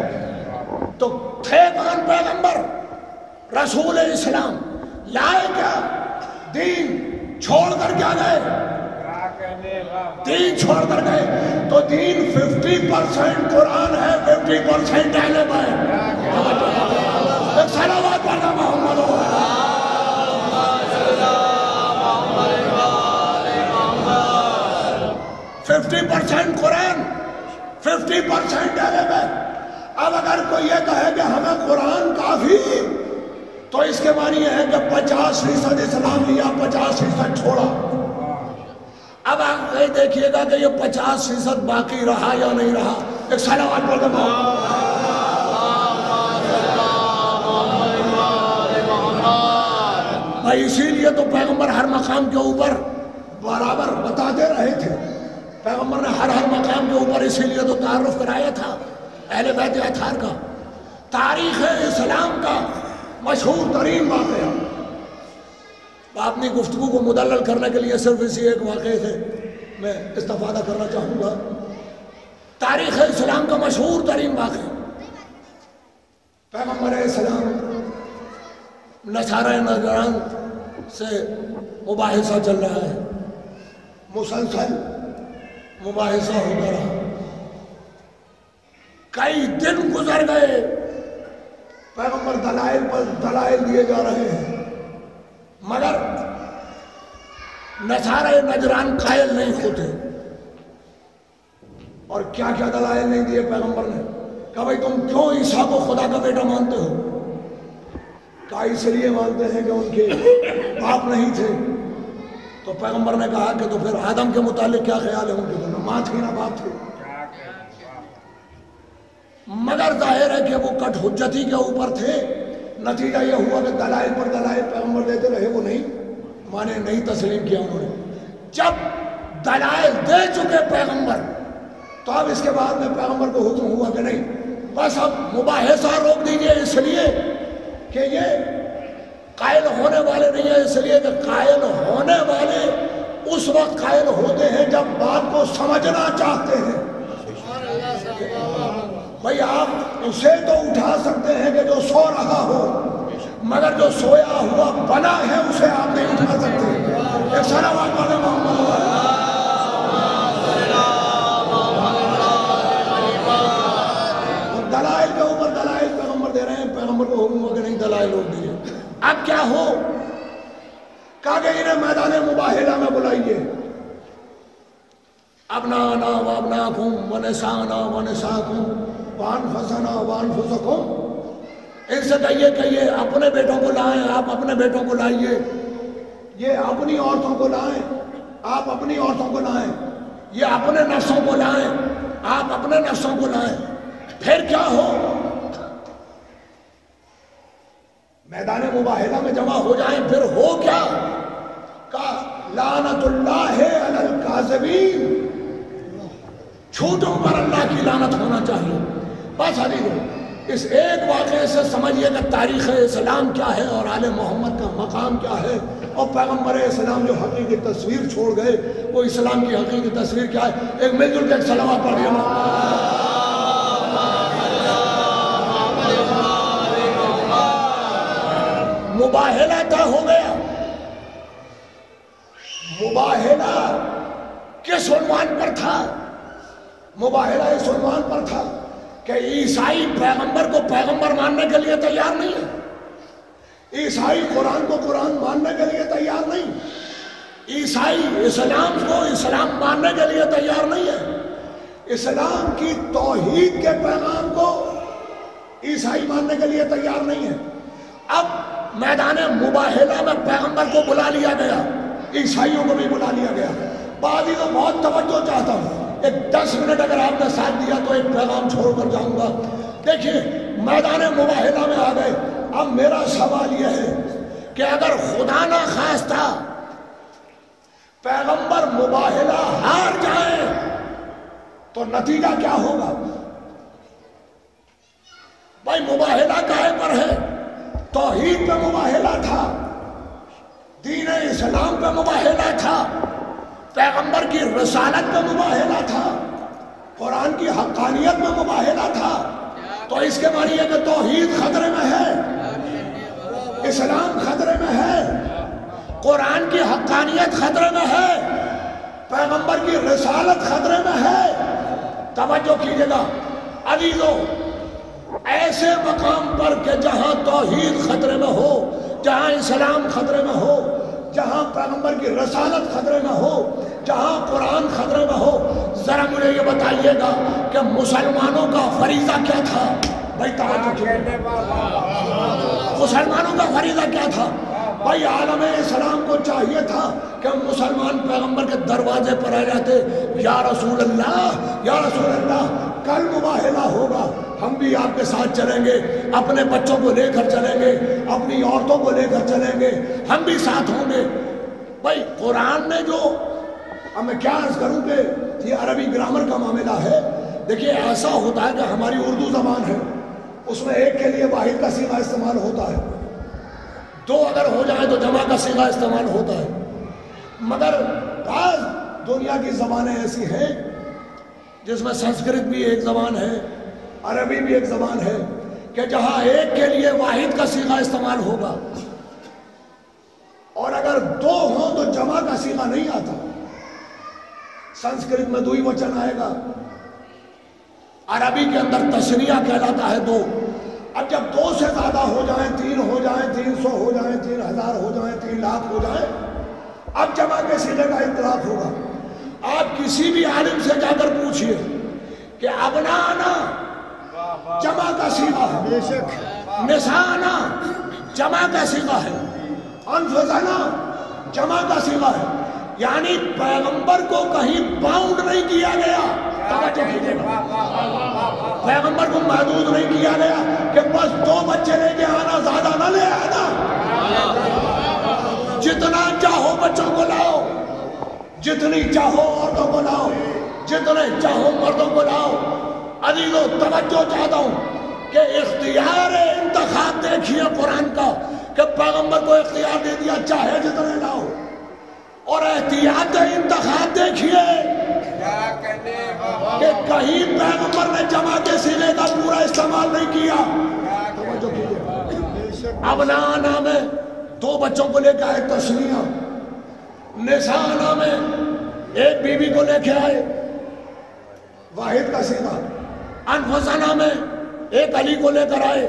تو تھے کون پیغمبر؟ رسول اسلام لائے کیا؟ دین چھوڑ کر کیا گئے؟ دین چھوڑ کر گئے۔ تو دین 50% قرآن ہے، 50% اہل بیت۔ ایک صلوات پڑھنا محمد 50% قرآن، 50% اہل بیت۔ اب اگر کوئی یہ کہے کہ ہمیں قرآن کافی، تو اس کے معنی یہ ہے کہ 50% اسلام لیا، 50% چھوڑا۔ اب آپ یہ دیکھیے گا کہ یہ 50% باقی رہا یا نہیں رہا۔ ایک صلوات پڑھ دو۔ بھائی اسی لیے تو پیغمبر ہر مقام کے اوپر برابر بتاتے رہے تھے۔ پیغمبر نے ہر مقام کے اوپر اسی لیے تو تعارف کرایا تھا اہل بیت اطہار کا۔ تاریخ اسلام کا مشہور ترین واقعہ، اپنی گفتگو کو مدلل کرنے کے لیے صرف اسی ایک واقعے سے میں استفادہ کرنا چاہوں گا۔ تاریخ اسلام کا مشہور ترین واقعہ، پیغمبر اسلام نصارہ نجران سے مباحثہ چل رہا ہے، مسلسل مباحثہ ہوتا رہا، کئی دن گزر گئے، پیغمبر دلائل پر دلائل دیے جا رہے ہیں، مگر نصارہ نجران قائل نہیں ہوتے۔ اور کیا کیا دلائل نہیں دیے پیغمبر نے؟ کہا بھائی تم کیوں عیسیٰ کو خدا کا بیٹا مانتے ہو؟ کہا اس لیے مانتے ہیں کہ ان کے باپ نہیں تھے۔ تو پیغمبر نے کہا کہ تو پھر آدم کے متعلق کیا خیال ہے؟ ان کے نہ ماں تھی نہ باپ تھے۔ مگر ظاہر ہے کہ وہ کٹ حجتی کے اوپر تھے۔ نتیجہ یہ ہوا کہ دلائل پر دلائل پیغمبر دیتے رہے، وہ نہیں مانے، نہیں تسلیم کیا انہوں نے۔ جب دلائل دے چکے پیغمبر، تو اب اس کے بعد میں پیغمبر کو حکم ہوا کہ نہیں، بس اب مباحثہ روک دیجئے، اس لیے کہ یہ قائل ہونے والے نہیں ہیں، اس لیے کہ قائل ہونے والے اس وقت قائل ہوتے ہیں جب بات کو سمجھنا چاہتے ہیں۔ بھئی آپ اسے تو اٹھا سکتے ہیں کہ جو سو رہا ہو، مگر جو سویا ہوا بنا ہے اسے آپ نہیں اٹھا سکتے۔ ایک صلوات پڑھیں محمد۔ دلائل کے اوپر دلائل پیغمبر دے رہے ہیں، پیغمبر کو حکم ہو کہ نہیں دلائل روک دیجیے۔ اب کیا ہو؟ کہا کہ انہیں میدان مباحثہ میں بلائیے۔ ابنانا و ابناکم و نسانا و نساکم وانفسنا وانفسکم، ان سے کہیے اپنے بیٹوں کو لائیں، آپ اپنے بیٹوں کو لائیے، یہ اپنی عورتوں کو لائیں، آپ اپنی عورتوں کو لائیں، یہ اپنے نفسوں کو لائیں، آپ اپنے نفسوں کو لائیں۔ پھر کیا ہو؟ میدان مباہلہ میں جمع ہو جائیں، پھر ہو کیا؟ کہ لعنت اللہ علی الکاذبین، جھوٹوں پر اللہ کی لعنت ہونا چاہیے۔ بس عزیزو، اس ایک واقعے سے سمجھیے کہ تاریخ اسلام کیا ہے اور آل محمد کا مقام کیا ہے، اور پیغمبر اسلام جو حقیقی تصویر چھوڑ گئے وہ اسلام کی حقیقی تصویر کیا ہے۔ ایک مل جل کے ایک صلوات پڑھ دیا۔ مباہلہ طے ہو گیا۔ مباہلہ کس عنوان پر تھا؟ مباہلہ اس عنوان پر تھا کہ عیسائی پیغمبر کو پیغمبر ماننے کے لیے تیار نہیں ہے، عیسائی قرآن کو قرآن ماننے کے لیے تیار نہیں، عیسائی اسلام کو اسلام ماننے کے لیے تیار نہیں ہے، اسلام کی توحید کے پیغام کو عیسائی ماننے کے لیے تیار نہیں ہے۔ اب میدان مباہلہ میں پیغمبر کو بلا لیا گیا، عیسائیوں کو بھی بلا لیا گیا۔ بعضی تو بہت توجہ چاہتا ہوں، ایک 10 منٹ اگر آپ نے ساتھ دیا تو ایک پیغام چھوڑ کر جاؤں گا۔ دیکھیے میدان مباہلہ میں آ گئے۔ اب میرا سوال یہ ہے کہ اگر خدا نہ خواستہ پیغمبر مباہلہ ہار جائیں تو نتیجہ کیا ہوگا؟ بھائی مباہلہ کائے پر ہے؟ توحید پہ مباہلہ تھا، دین اسلام پہ مباہلہ تھا، پیغمبر کی رسالت پہ مباہلہ تھا، قرآن کی حقانیت پہ مباہلہ تھا۔ تو اس کے معنی ہے کہ توحید خطرے میں ہے، اسلام خطرے میں ہے، قرآن کی حقانیت خطرے میں ہے، پیغمبر کی رسالت خطرے میں ہے۔ توجہ کیجئے گا عزیزو، ایسے مقام پر کہ جہاں توحید خطرے میں ہو، جہاں اسلام خطرے میں ہو، جہاں پیغمبر کی رسالت خطرے میں ہو، جہاں قرآن خطرے میں ہو، ذرا مجھے یہ بتائیے گا کہ مسلمانوں کا فریضہ کیا تھا؟ بھائی توجہ کیجئے، مسلمانوں کا فریضہ کیا تھا؟ بھائی عالم اسلام کو چاہیے تھا کہ مسلمان پیغمبر کے دروازے پر آ جاتے، یا رسول اللہ، یا رسول اللہ، کل مباہلہ ہوگا، ہم بھی آپ کے ساتھ چلیں گے، اپنے بچوں کو لے کر چلیں گے، اپنی عورتوں کو لے کر چلیں گے، ہم بھی ساتھ ہوں گے۔ بھائی قرآن نے جو، اب میں کیا عرض کروں کہ یہ عربی گرامر کا معاملہ ہے۔ دیکھیے ایسا ہوتا ہے کہ ہماری اردو زبان ہے، اس میں ایک کے لیے واحد کا صیغہ استعمال ہوتا ہے، دو اگر ہو جائیں تو جمع کا صیغہ استعمال ہوتا ہے، مگر بعض دنیا کی زبانیں ایسی ہیں جس میں سنسکرت بھی ایک زبان ہے، عربی بھی ایک زبان ہے، کہ جہاں ایک کے لیے واحد کا صیغہ استعمال ہوگا اور اگر دو ہوں تو جمع کا صیغہ نہیں آتا۔ سنسکرت میں دوئی وچن آئے گا، عربی کے اندر تثنیہ کہلاتا ہے دو۔ اب جب دو سے زیادہ ہو جائیں، 3 ہو جائیں، 300 ہو جائیں، 3000 ہو جائیں، 3 لاکھ ہو جائیں، اب جمع کے صیغے کا اطلاق ہوگا۔ آپ کسی بھی عالم سے جا کر پوچھئے کہ ابنانا جمع کا صیغہ ہے، نسانا جمع کا صیغہ ہے، انفسنا جمع کا صیغہ ہے، یعنی پیغمبر کو کہیں باؤنڈ نہیں کیا گیا۔ توجہ کیجئے گا، پیغمبر کو محدود نہیں کیا گیا کہ بس 2 بچے لے کے آنا، زیادہ نہ لے آنا، جتنا چاہو بچوں کو لاؤ، جتنی چاہو عورتوں کو لاؤ، جتنے چاہو مردوں کو لاؤ۔ عزیزو توجہ چاہتا ہوں کہ اختیار انتخاب دیکھیے قرآن کا، کہ پیغمبر کو اختیار دے دیا چاہے جتنے لاؤ، اور احتیاط انتخاب دیکھیے کہ کہیں پیغمبر نے جمع کے صیغے کا پورا استعمال نہیں کیا۔ توجہ کیجئے، ابنانا میں 2 بچوں کو لے کے آئے تثنیہ، نسانا میں ایک بیوی کو لے کے آئے واحد کا صیغہ، انفسنا میں ایک علی کو لے کر آئے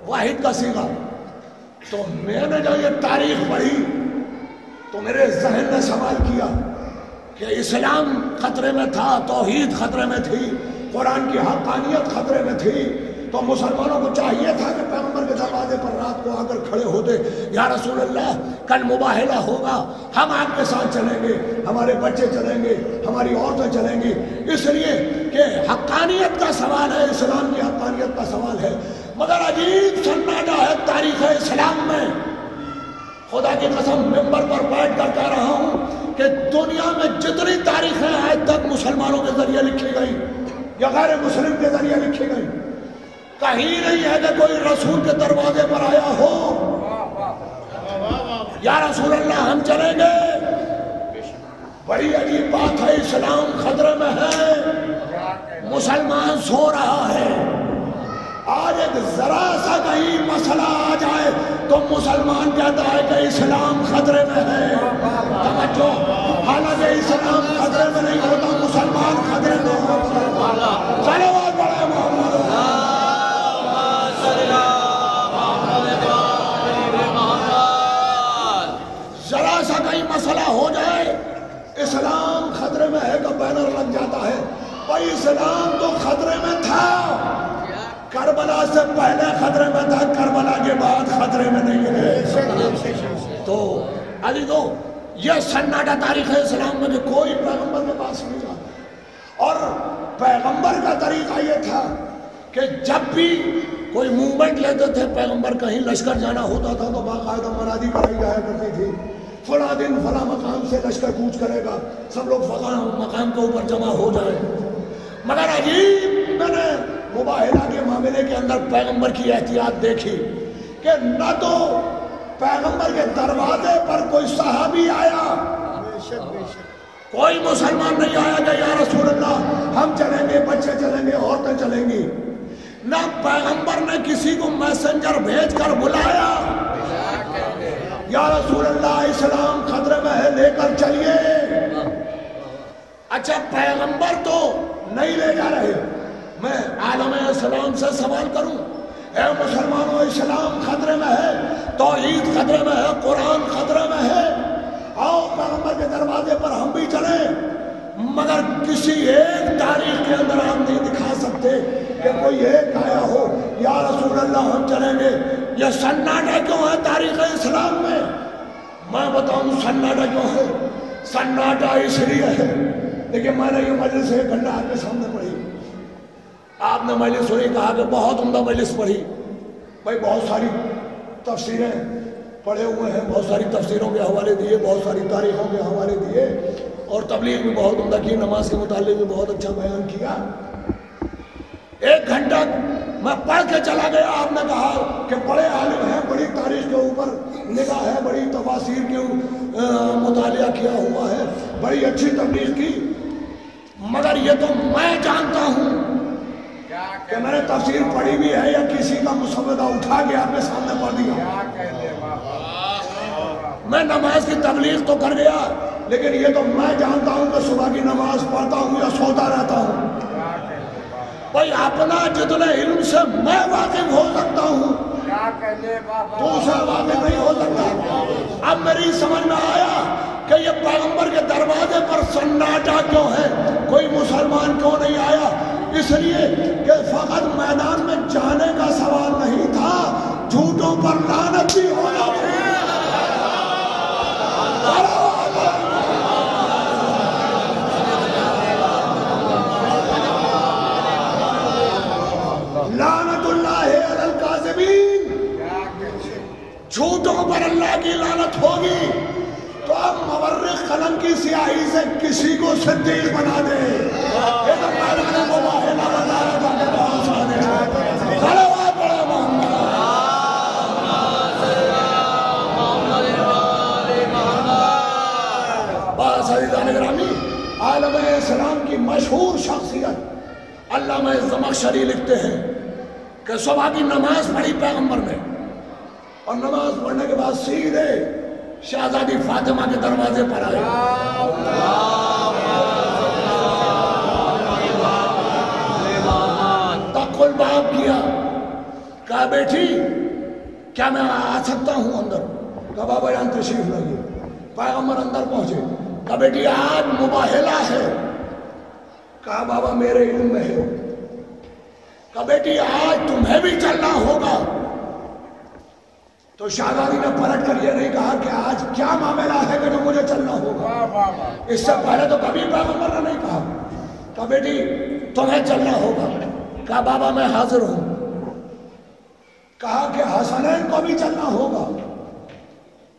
واحد کا صیغہ۔ تو میں نے جب یہ تاریخ پڑھی تو میرے ذہن نے سوال کیا کہ اسلام خطرے میں تھا، توحید خطرے میں تھی، قرآن کی حقانیت خطرے میں تھی، تو مسلمانوں کو چاہیے تھا کہ پیغمبر کے دروازے پر رات کو آ کر کھڑے ہوتے، یا رسول اللہ کل مباہلہ ہوگا، ہم آپ کے ساتھ چلیں گے، ہمارے بچے چلیں گے، ہماری عورتیں چلیں گی، اس لیے کہ حقانیت کا سوال ہے، اسلام کی حقانیت کا سوال ہے۔ مگر عجیب سناٹا ہے تاریخ اسلام میں، خدا کی قسم ممبر پر بیٹھ کر کہہ رہا ہوں کہ دنیا میں جتنی تاریخیں آج تک مسلمانوں کے ذریعے لکھی گئی یا غیر مسلم کے ذریعے لکھی گئی، کہیں نہیں ہے کہ کوئی رسول کے دروازے پر آیا ہو یا رسول اللہ ہم چلیں گے۔ بڑی عجیب بات ہے، اسلام خطرے میں ہے، مسلمان سو رہا ہے۔ آج ایک ذرا سا کہیں مسئلہ آ جائے تو مسلمان کہتا ہے کہ اسلام خطرے میں ہے۔ توجہ، حالانکہ اسلام خطرے میں نہیں ہوتا، مسلمان خطرے میں ہوتا۔ صلوات پڑھیں محمد، ذرا سا کہیں مسئلہ ہو جائے اسلام خطرے میں ہے کا بینر لگ جاتا ہے۔ بھائی اسلام تو خطرے میں تھا، کربلا سے پہلے خطرے میں تھا، کربلا کے بعد خطرے میں نہیں ہے۔ تو علی دو یہ سناٹا تاریخ ہے اسلام میں کہ کوئی پیغمبر کے پاس نہیں جاتا، اور پیغمبر کا طریقہ یہ تھا کہ جب بھی کوئی موومنٹ لیتے تھے پیغمبر، کہیں لشکر جانا ہوتا تھا تو باقاعدہ منادی کرائی جایا کرتی تھی، فلاں دن فلاں مقام سے لشکر کوچ کرے گا، سب لوگ فلاں مقام کے اوپر جمع ہو جائے۔ مگر عجیب میں نے مباہلہ کے معاملے کے اندر پیغمبر کی احتیاط دیکھی کہ نہ تو پیغمبر کے دروازے پر کوئی صحابی آیا، کوئی مسلمان نہیں آیا کہ یا رسول اللہ ہم چلیں گے، بچے چلیں گے، عورتیں چلیں گی، نہ پیغمبر نے کسی کو میسنجر بھیج کر بلایا یا رسول اللہ اسلام خطرے میں ہے لے کر چلیے۔ اچھا پیغمبر تو نہیں لے جا رہے، میں عالم اسلام سے سوال کروں، اے مسلمانوں اسلام خطرے میں ہے، توحید خطرے میں ہے، قرآن خطرے میں ہے، آؤ پیغمبر کے دروازے پر ہم بھی چلیں۔ مگر کسی ایک تاریخ کے اندر آپ نہیں دکھا سکتے کہ کوئی ایک آیا ہو یا رسول اللہ ہم چلیں گے۔ یہ سناٹا کیوں ہے تاریخ اسلام میں؟ میں بتاؤں سناٹا کیوں ہے؟ سناٹا اس لیے ہے، لیکن میں نے یہ مجلس ایک گھنٹہ آپ کے سامنے پڑھی، آپ نے مجلس سنی، کہا کہ بہت عمدہ مجلس پڑھی۔ بھائی بہت ساری تفسیریں پڑھے ہوئے ہیں، بہت ساری تفسیروں کے حوالے دیے، بہت ساری تاریخوں کے حوالے دیے، اور تبلیغ بھی بہت عمدہ کی، نماز کے متعلق بھی بہت اچھا بیان کیا۔ ایک گھنٹہ میں پڑھ کے چلا گیا، آپ نے کہا کہ بڑے عالم ہیں، بڑی تاریخ کے اوپر نگاہ ہے، بڑی تفاسیر کے مطالعہ کیا ہوا ہے، بڑی اچھی تبلیغ کی، مگر یہ تو میں جانتا ہوں کہ میں نے تفسیر پڑھی بھی ہے یا کسی کا مسودہ اٹھا کے آپ کے سامنے پڑھ دیا۔ میں نماز کی تبلیغ تو کر گیا، لیکن یہ تو میں جانتا ہوں کہ صبح کی نماز پڑھتا ہوں یا سوتا رہتا ہوں۔ بھائی اپنا جتنے علم سے میں واقف ہو سکتا ہوں، دوسرا واقف نہیں ہو سکتا۔ اب میری سمجھ میں آیا کہ یہ پیغمبر کے دروازے پر سناٹا کیوں ہے، کوئی مسلمان کیوں نہیں آیا؟ اس لیے کہ فقط میدان میں جانے کا سوال نہیں تھا، جھوٹوں پر لعنت بھی ہونا تھی۔ لعنت اللہ علی الکاذبین، جھوٹوں پر اللہ کی لعنت ہوگی۔ تو اب مورخ قلم کی سیاہی سے کسی کو صدیق بنا دے، یہ تو میدان مباہلہ بتا رہا تھا کہ بہت سارے ہیں۔ صلوات پڑھو محمد۔ بس عزیزان گرامی، عالم اسلام کی مشہور شخصیت علامہ زمخشری لکھتے ہیں کہ صبح کی نماز پڑھی پیغمبر نے، اور نماز پڑھنے کے بعد سیدھے شہزادی فاطمہ کے دروازے پر آئے، تقل باب کیا، کہا بیٹی کیا میں آ سکتا ہوں اندر؟ کہا بابا جان تشریف لائیے۔ پیغمبر اندر پہنچے، کہا بیٹی آج مباہلہ ہے، کہا بابا میرے علم میں ہے، کہا بیٹی آج تمہیں بھی چلنا ہوگا۔ تو شہزادی نے پلٹ کر یہ نہیں کہا کہ آج کیا معاملہ ہے کہ جو مجھے چلنا ہوگا، اس سے پہلے تو کبھی پیغمبر نے نہیں کہا۔ کہا بیٹی تمہیں چلنا ہوگا، کہا بابا میں حاضر ہوں۔ کہا کہ حسنین کو بھی چلنا ہوگا،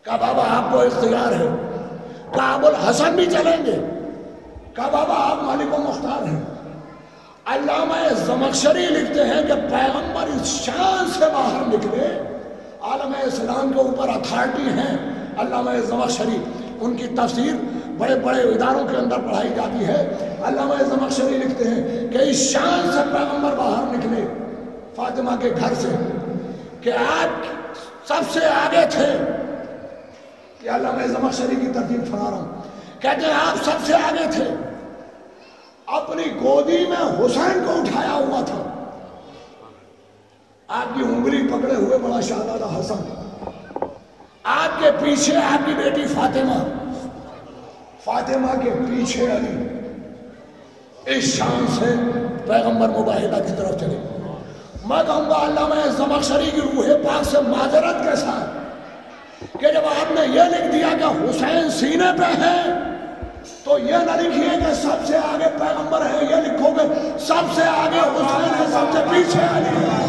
کہا بابا آپ کو اختیار ہے۔ کہا ابو الحسن بھی چلیں گے، کہا بابا آپ مالک و مختار ہیں۔ علامہ زمخشری لکھتے ہیں کہ پیغمبر اس شان سے باہر نکلے، عالم اسلام کے اوپر اتھارٹی ہیں علامہ زمخشری، ان کی تفسیر بڑے بڑے اداروں کے اندر پڑھائی جاتی ہے۔ علامہ زمخشری لکھتے ہیں کہ اس شان سے پیغمبر باہر نکلے فاطمہ کے گھر سے کہ آپ سب سے آگے تھے۔ کہ علامہ زمخشری کی ترتیب سنا رہا ہوں، کہتے ہیں آپ سب سے آگے تھے، اپنی گودی میں حسین کو اٹھایا ہوا تھا، آپ کی انگلی پکڑے ہوئے بڑا شہزادہ حسن، آپ کے پیچھے آپ کی بیٹی فاطمہ، فاطمہ کے پیچھے علی۔ اس شان سے پیغمبر مباہلہ کی طرف چلے۔ میں کہوں گا علامہ زمخشری کی روح پاک سے معذرت کے ساتھ کہ جب آپ نے یہ لکھ دیا کہ حسین سینے پہ ہے تو یہ نہ لکھیے کہ سب سے آگے پیغمبر ہے، یہ لکھو گے سب سے آگے حسین ہے، سب سے پیچھے علی ہے۔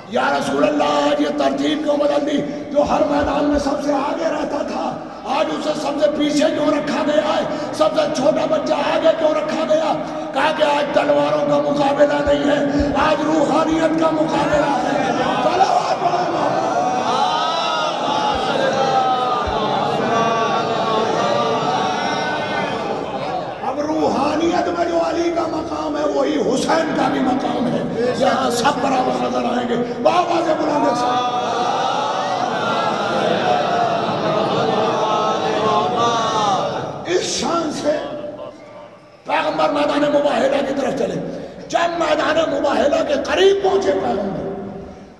یا رسول اللہ آج یہ ترتیب کیوں بدل دی؟ جو ہر میدان میں سب سے آگے رہتا تھا آج اسے سب سے پیچھے کیوں رکھا گیا ہے؟ سب سے چھوٹا بچہ آگے کیوں رکھا گیا؟ کہا کہ آج تلواروں کا مقابلہ نہیں ہے، آج روحانیت کا مقابلہ ہے۔ تلوار پڑھو۔ اب روحانیت میں جو علی کا مقام ہے وہی حسین کا بھی مقام ہے، یہاں سب برابر نظر آئیں گے۔ بابا سے بلانے سے شان سے پیغمبر میدان مباہلہ کی طرف چلے۔ جب میدان مباہلہ کے قریب پہنچے پیغمبر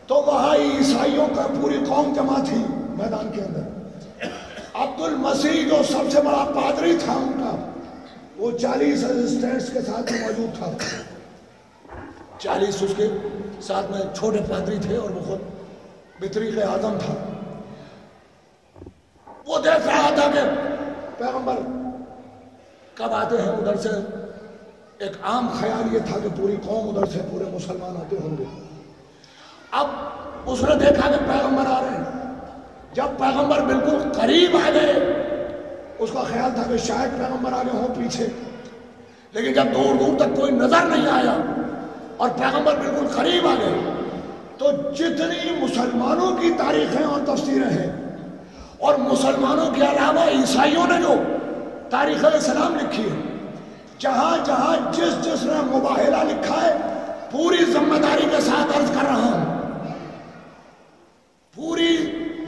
تو وہاں عیسائیوں کا پوری قوم جمع تھی میدان کے اندر۔ عبد المسیح جو سب سے بڑا پادری تھا ان کا، وہ 40 اسسٹنٹس کے ساتھ موجود تھا، 40 اس کے ساتھ میں چھوٹے پادری تھے اور وہ خود بطریق اعظم تھا۔ وہ دیکھ رہا تھا کہ پیغمبر کب آتے ہیں، ادھر سے ایک عام خیال یہ تھا کہ پوری قوم ادھر سے پورے مسلمان آتے ہوں گے۔ اب اس نے دیکھا کہ پیغمبر آ رہے ہیں۔ جب پیغمبر بالکل قریب آ گئے اس کا خیال تھا کہ شاید پیغمبر آگے ہوں پیچھے، لیکن جب دور دور تک کوئی نظر نہیں آیا اور پیغمبر بالکل قریب آ گئے تو جتنی مسلمانوں کی تاریخیں اور تفسیریں ہیں اور مسلمانوں کے علاوہ عیسائیوں نے جو تاریخ اسلام لکھی ہے، جہاں جہاں جس نے مباہلہ لکھا ہے پوری ذمہ داری کے ساتھ عرض کر رہا ہوں، پوری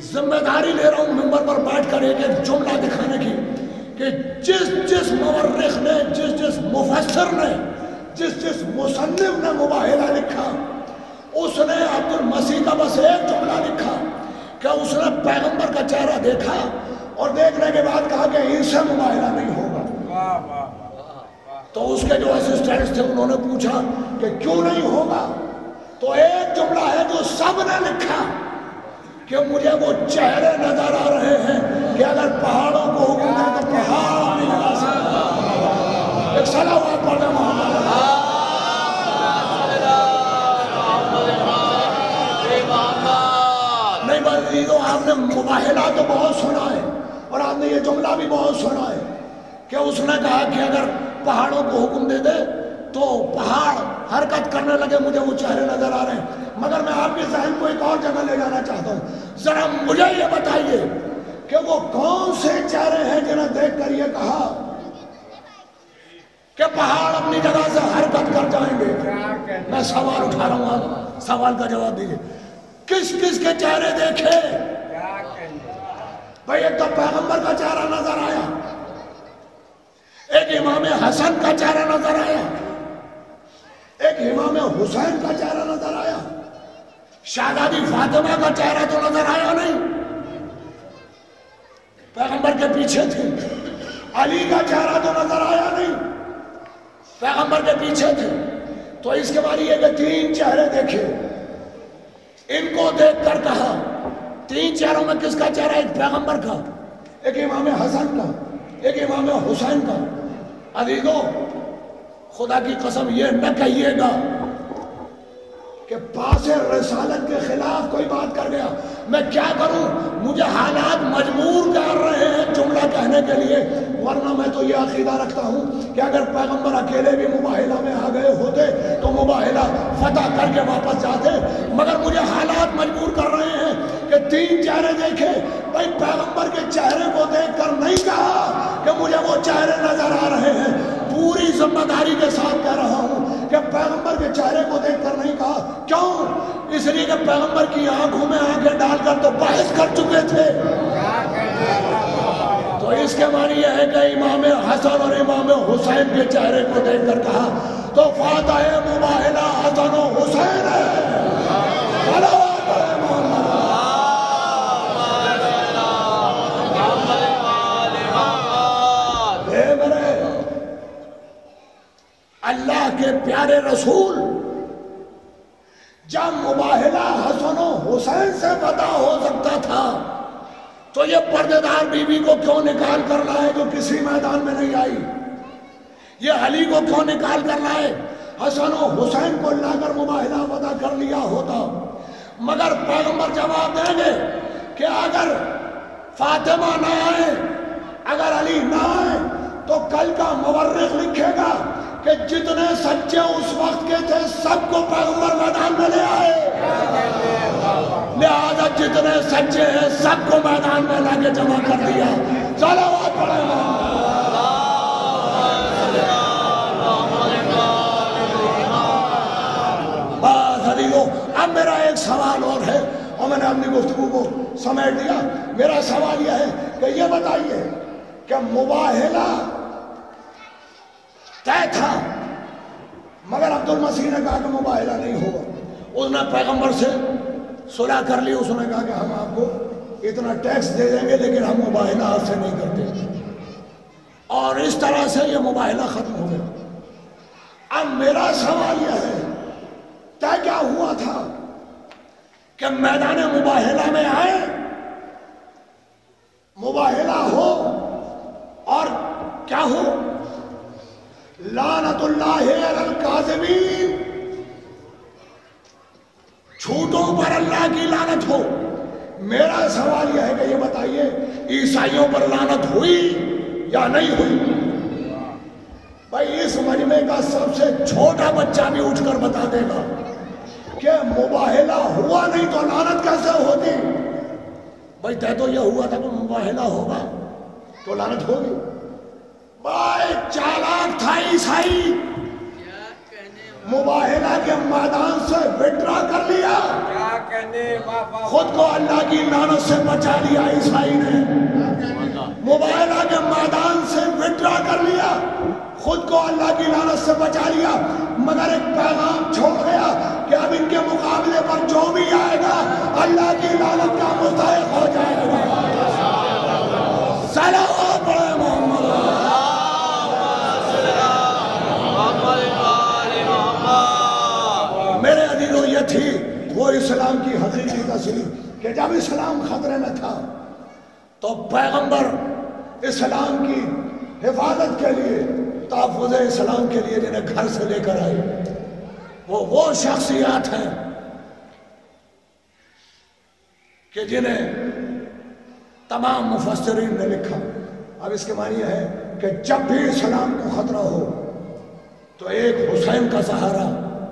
ذمہ داری لے رہا ہوں ممبر پر بیٹھ کر ایک ایک جملہ دکھانے کی کہ جس مورخ نے، جس مفسر نے، جس مصنف نے مباہلہ لکھا اس نے عبد المسیح کا بس ایک جملہ لکھا کہ اس نے پیغمبر کا چہرہ دیکھا اور دیکھنے کے بعد کہا کہ ان سے مباہلہ نہیں ہوگا۔ تو اس کے جو اسسٹنٹس تھے انہوں نے پوچھا کہ کیوں نہیں ہوگا؟ تو ایک جملہ ہے جو سب نے لکھا کہ مجھے وہ چہرے نظر آ رہے ہیں کہ اگر پہاڑوں کو حکم دے تو پہاڑ نہیں لگا سکتا۔ ایک صلوات پڑھیں محمد۔ نہیں بلکہ آپ نے مباہلہ تو بہت سنا ہے اور آپ نے یہ جملہ بھی بہت سنا ہے کہ اس نے کہا کہ اگر پہاڑوں کو حکم دے دے تو پہاڑ حرکت کرنے لگے، مجھے وہ چہرے نظر آ رہے ہیں۔ مگر میں آپ کے ذہن کو ایک اور جگہ لے جانا چاہتا ہوں، ذرا مجھے یہ بتائیے کہ وہ کون سے چہرے ہیں جنہیں دیکھ کر یہ کہا کہ پہاڑ اپنی جگہ سے حرکت کر جائیں گے؟ میں سوال اٹھا رہا ہوں، آپ سوال کا جواب دیجیے۔ کس کس کے چہرے دیکھے؟ بھائی ایک تو پیغمبر کا چہرہ نظر آیا، ایک امام حسن کا چہرہ نظر آیا، ایک امام حسین کا چہرہ نظر آیا، شہزادی فاطمہ کا چہرہ تو نظر آیا نہیں۔ پیغمبر کے پیچھے تھے، علی کا چہرہ تو نظر آیا نہیں، پیغمبر کے پیچھے تھے، تو اس کے بعد یہ کہ 3 چہرے دیکھے، ان کو دیکھ کر کہا 3 چہروں میں کس کا چہرہ؟ ایک پیغمبر کا، ایک امام حسن کا، ایک امام حسین کا۔ عزیزو خدا کی قسم یہ نہ کہیے گا کہ پاس رسالت کے خلاف کوئی بات کر گیا، میں کیا کروں، مجھے حالات مجبور کر رہے ہیں جملہ کہنے کے لیے، ورنہ میں تو یہ عقیدہ رکھتا ہوں کہ اگر پیغمبر اکیلے بھی مباہلہ میں آ گئے ہوتے تو مباہلہ فتح کر کے واپس جاتے، مگر مجھے حالات مجبور کر رہے ہیں کہ 3 چہرے دیکھے۔ بھائی پیغمبر کے چہرے کو دیکھ کر نہیں کہا کہ مجھے وہ چہرے نظر آ رہے ہیں، پوری ذمہ داری کے ساتھ کہہ رہا ہوں کہ پیغمبر کے چہرے کو دیکھ کر نہیں کہا۔ کیوں؟ اس لیے کہ پیغمبر کی آنکھوں میں آنکھیں ڈال کر تو بحث کر چکے تھے۔ تو اس کے معنی یہ ہے کہ امام حسن اور امام حسین کے چہرے کو دیکھ کر کہا تو فاتح مباہلہ حسن و حسین ہے۔ اللہ کے پیارے رسول جب مباہلہ حسن و حسین سے پتہ ہو سکتا تھا تو یہ پردے دار بی بی کو کیوں نکال کر لائے جو کسی میدان میں نہیں آئی؟ یہ علی کو کیوں نکال کر لائے؟ حسن و حسین کو لا کر مباہلہ پتہ کر لیا ہوتا۔ مگر پیغمبر جواب دیں گے کہ اگر فاطمہ نہ آئے، اگر علی نہ آئے تو کل کا مورخ لکھے گا کہ جتنے سچے اس وقت کے تھے سب کو پیغمبر میدان میں لے آئے، لہذا جتنے سچے ہیں سب کو میدان میں لا کے جمع کر دیا۔ صلوات پڑھیں۔ بس حدیثو، اب میرا ایک سوال اور ہے اور میں نے اپنی گفتگو کو سمیٹ دیا۔ میرا سوال یہ ہے کہ یہ بتائیے کہ مباہلہ طے تھا مگر عبد المسیح نے کہا کہ مباہلہ نہیں ہوگا، اس نے پیغمبر سے صلح کر لی، اس نے کہا کہ ہم آپ کو اتنا ٹیکس دے دیں گے لیکن ہم مباہلہ آپ سے نہیں کرتے، اور اس طرح سے یہ مباہلہ ختم ہو گیا۔ اب میرا سوال یہ ہے طے کیا ہوا تھا کہ میدان مباہلہ میں آئے، مباہلہ ہو اور کیا ہو؟ لعنت اللہ علی الکاذبین، جھوٹوں پر اللہ کی لعنت ہو۔ میرا سوال یہ ہے کہ یہ بتائیے عیسائیوں پر لعنت ہوئی یا نہیں ہوئی؟ بھائی اس مجمع کا سب سے چھوٹا بچہ بھی اٹھ کر بتا دے گا کہ مباہلہ ہوا نہیں تو لعنت کیسے ہوتی؟ بھائی طے تو یہ ہوا تھا کہ مباہلہ ہوگا تو لعنت ہوگی۔ بھائی چالاک تھا عیسائی، مباہلہ کے میدان سے وڈرا کر لیا، خود کو اللہ کی لعنت سے بچا لیا عیسائی نے۔ مباہلہ کے میدان سے وڈرا کر لیا، خود کو اللہ کی لعنت سے بچا لیا، مگر ایک پیغام چھوڑ گیا کہ اب ان کے مقابلے پر جو بھی آئے گا اللہ کی لعنت کا مستحق ہو جائے گا۔ صلوات پڑھیں محمد۔ میرے عزیزو یہ تھی وہ اسلام کی حقیقی تصویر کہ جب اسلام خطرے میں تھا تو پیغمبر اسلام کی حفاظت کے لیے، تحفظ اسلام کے لیے جنہیں گھر سے لے کر آئے، وہ شخصیات ہیں کہ جنہیں تمام مفسرین نے لکھا۔ اب اس کے معنی ہے کہ جب بھی اسلام کو خطرہ ہو تو ایک حسین کا سہارا،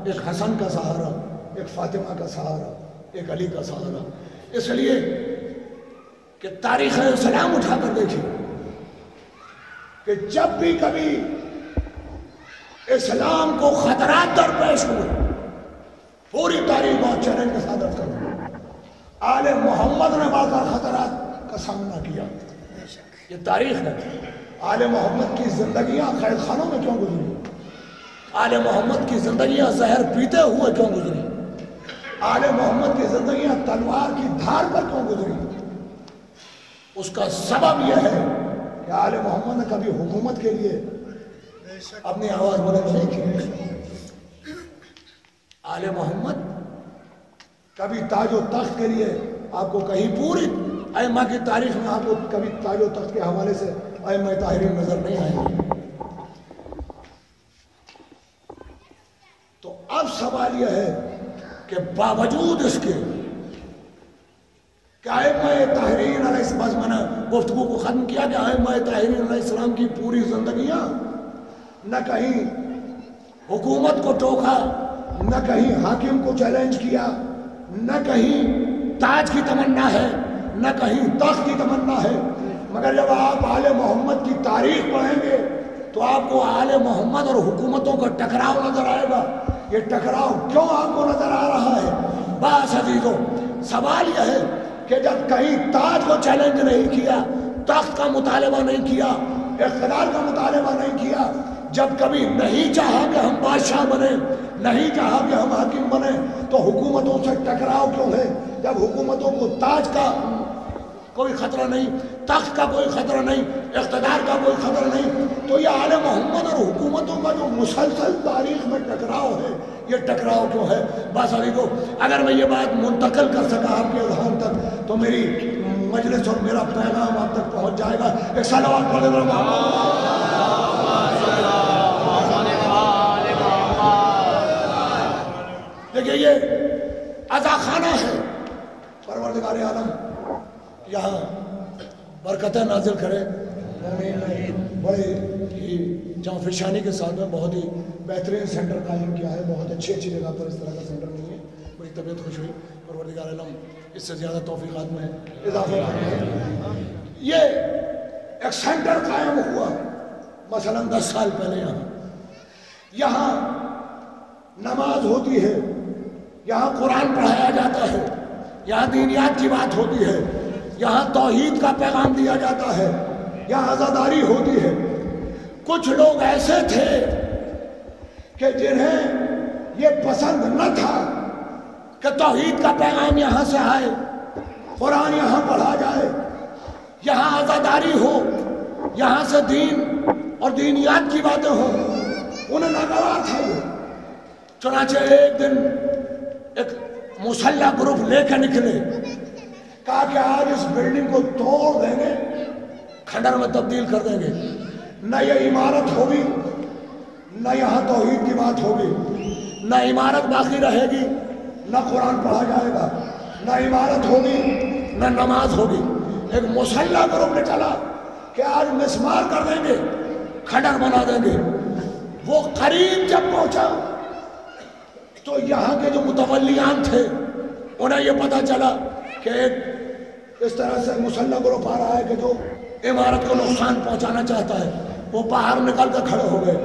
ایک حسن کا سہارا، ایک فاطمہ کا سہارا، ایک علی کا سہارا۔ اس لیے کہ تاریخ اسلام اٹھا کر دیکھیں کہ جب بھی کبھی اسلام کو خطرات درپیش ہوئے، پوری تاریخ بہت چیلنج کے ساتھ درج کروں، آل محمد نے بڑھ کر خطرات کا سامنا کیا۔ یہ تاریخ ہے۔ آل محمد کی زندگیاں قید خانوں میں کیوں گزری؟ آل محمد کی زندگیاں زہر پیتے ہوئے کیوں گزری؟ آل محمد کی زندگیاں تلوار کی دھار پر کیوں گزری؟ اس کا سبب یہ ہے کہ آل محمد نے کبھی حکومت کے لیے اپنی آواز بلند نہیں کی. آل محمد کبھی تاج و تخت کے لیے آپ کو کہیں پوری ائمہ کی تاریخ میں آپ کو کبھی تاج و تخت کے حوالے سے ائمہ طاہرین نظر نہیں آئے. تو اب سوال یہ ہے کہ باوجود اس کے کہ ائمہ طاہرین علیہ السلام، میں نے گفتگو کو ختم کیا کہ ائمہ طاہرین علیہ السلام کی پوری زندگیاں نہ کہیں حکومت کو ٹوکا، نہ کہیں حاکم کو چیلنج کیا، نہ کہیں تاج کی تمنا ہے، نہ کہیں تخت کی تمنا ہے. مگر جب آپ آل محمد کی تاریخ پڑھیں گے تو آپ کو آل محمد اور حکومتوں کا ٹکراؤ نظر آئے گا. یہ ٹکراؤ کیوں آپ کو نظر آ رہا ہے؟ بس عزیزوں، سوال یہ ہے کہ جب کہیں تاج کو چیلنج نہیں کیا، تخت کا مطالبہ نہیں کیا، اقتدار کا مطالبہ نہیں کیا، جب کبھی نہیں چاہا کہ ہم بادشاہ بنے، نہیں چاہا کہ ہم حاکم بنے، تو حکومتوں سے ٹکراؤ کیوں ہے؟ جب حکومتوں کو تاج کا کوئی خطرہ نہیں، تخت کا کوئی خطرہ نہیں، اقتدار کا کوئی خطرہ نہیں، تو یہ آل محمد اور حکومتوں کا جو مسلسل تاریخ میں ٹکراؤ ہے، یہ ٹکراؤ کیوں ہے؟ بس عزیزو، اگر میں یہ بات منتقل کر سکا آپ کے اذہان تک تو میری مجلس اور میرا پیغام آپ تک پہنچ جائے گا. ایک صلوات پڑھ دیں. دیکھیے یہ عزا خانہ ہے. پروردگار عالم یہاں برکتیں نازل کرے. بڑے ہی جہاں فشانی کے ساتھ میں بہت ہی بہترین سینٹر قائم کیا ہے. بہت اچھی جگہ پر اس طرح کا سینٹر نہیں ہے. بڑی طبیعت خوش ہوئی. پروردگار عالم اس سے زیادہ توفیقات میں اضافہ کرے. یہ ایک سینٹر قائم ہوا مثلا 10 سال پہلے. یہاں نماز ہوتی ہے، یہاں قرآن پڑھایا جاتا ہے، یہاں دینیات کی بات ہوتی ہے، یہاں توحید کا پیغام دیا جاتا ہے، یہاں عزاداری ہوتی ہے. کچھ لوگ ایسے تھے کہ جنہیں یہ پسند نہ تھا کہ توحید کا پیغام یہاں سے آئے، قرآن یہاں پڑھا جائے، یہاں عزاداری ہو، یہاں سے دین اور دینیات کی باتیں ہوں. انہیں ناگوار تھا یہ. چنانچہ ایک دن ایک مسلح گروپ لے کے نکلے، کہا کہ آج اس بلڈنگ کو توڑ دیں گے، کھنڈر میں تبدیل کر دیں گے. نہ یہ عمارت ہوگی، نہ یہاں توحید کی بات ہوگی، نہ عمارت باقی رہے گی، نہ قرآن پڑھا جائے گا، نہ عمارت ہوگی، نہ نماز ہوگی. ایک مسلح گروپ نے چلا کہ آج مسمار کر دیں گے، کھنڈر بنا دیں گے. وہ قریب جب پہنچا تو یہاں کے جو متولیان تھے انہیں یہ پتا چلا کہ ایک اس طرح سے مسلح گروپ آ رہا ہے کہ جو عمارت کو نقصان پہنچانا چاہتا ہے. وہ باہر نکل کر کھڑے ہو گئے.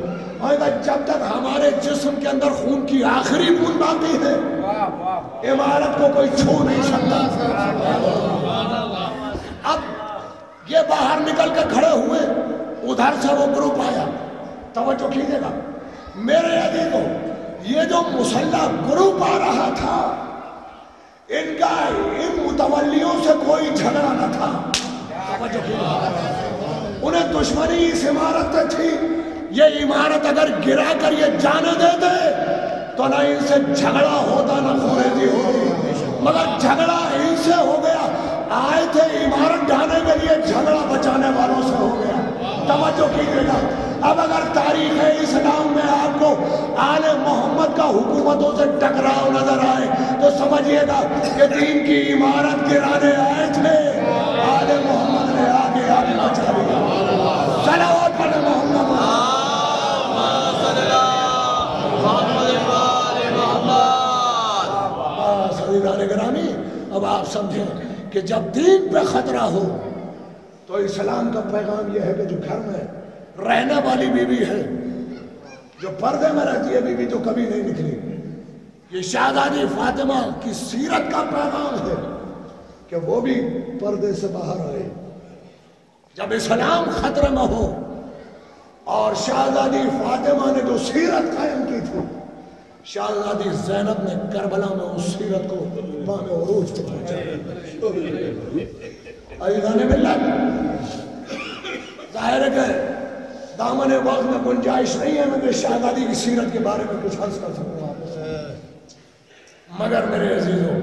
جب تک ہمارے جسم کے اندر خون کی آخری بوند باقی ہے، عمارت کو کوئی چھو نہیں سکتا. اب یہ باہر نکل کر کھڑے ہوئے، ادھر سے وہ گروپ آیا. توجہ کیجیے گا میرے عزیزوں، یہ جو مسلح گروپ آ رہا تھا، ان کا ان متولیوں سے کوئی جھگڑا نہ تھا. توجہ کیجیے گا، انہیں دشمنی اس عمارت سے تھی. یہ عمارت اگر گرا کر یہ جانے دیتے تو نہ ان سے جھگڑا ہوتا نہ خوریزی ہوتی، مگر جھگڑا ان سے ہو گیا. آئے تھے عمارت ڈھانے کے لیے، جھگڑا بچانے والوں سے ہو گیا. توجہ کیجیے گا. اب اگر تاریخ اسلام میں آپ کو آل محمد کا حکومتوں سے ٹکراؤ نظر آئے تو سمجھیے گا کہ دین کی عمارت گرانے آئے تھے، آل محمد نے آگے آگے بچا لیا. صلوات پڑھ محمد. عزیزان گرامی، اب آپ سمجھیں کہ جب دین پہ خطرہ ہو تو اسلام کا پیغام یہ ہے کہ جو گھر میں رہنے والی بیوی ہے، جو پردے میں رہتی ہے بیوی، جو کبھی نہیں نکلی، یہ شہزادی فاطمہ کی سیرت کا پیغام ہے کہ وہ بھی پردے سے باہر آئے. جب اسلام خطرے میں ہو اور شہزادی فاطمہ نے جو سیرت قائم کی تھی، شہزادی زینب نے کربلا میں اس سیرت کو بام عروج پہ پہنچا. عزیزان ملت، ظاہر ہے کہ دامن وقت میں گنجائش نہیں ہے میں شہزادی کی سیرت کے بارے میں کچھ عرض کر سکوں آپ سے، مگر میرے عزیزوں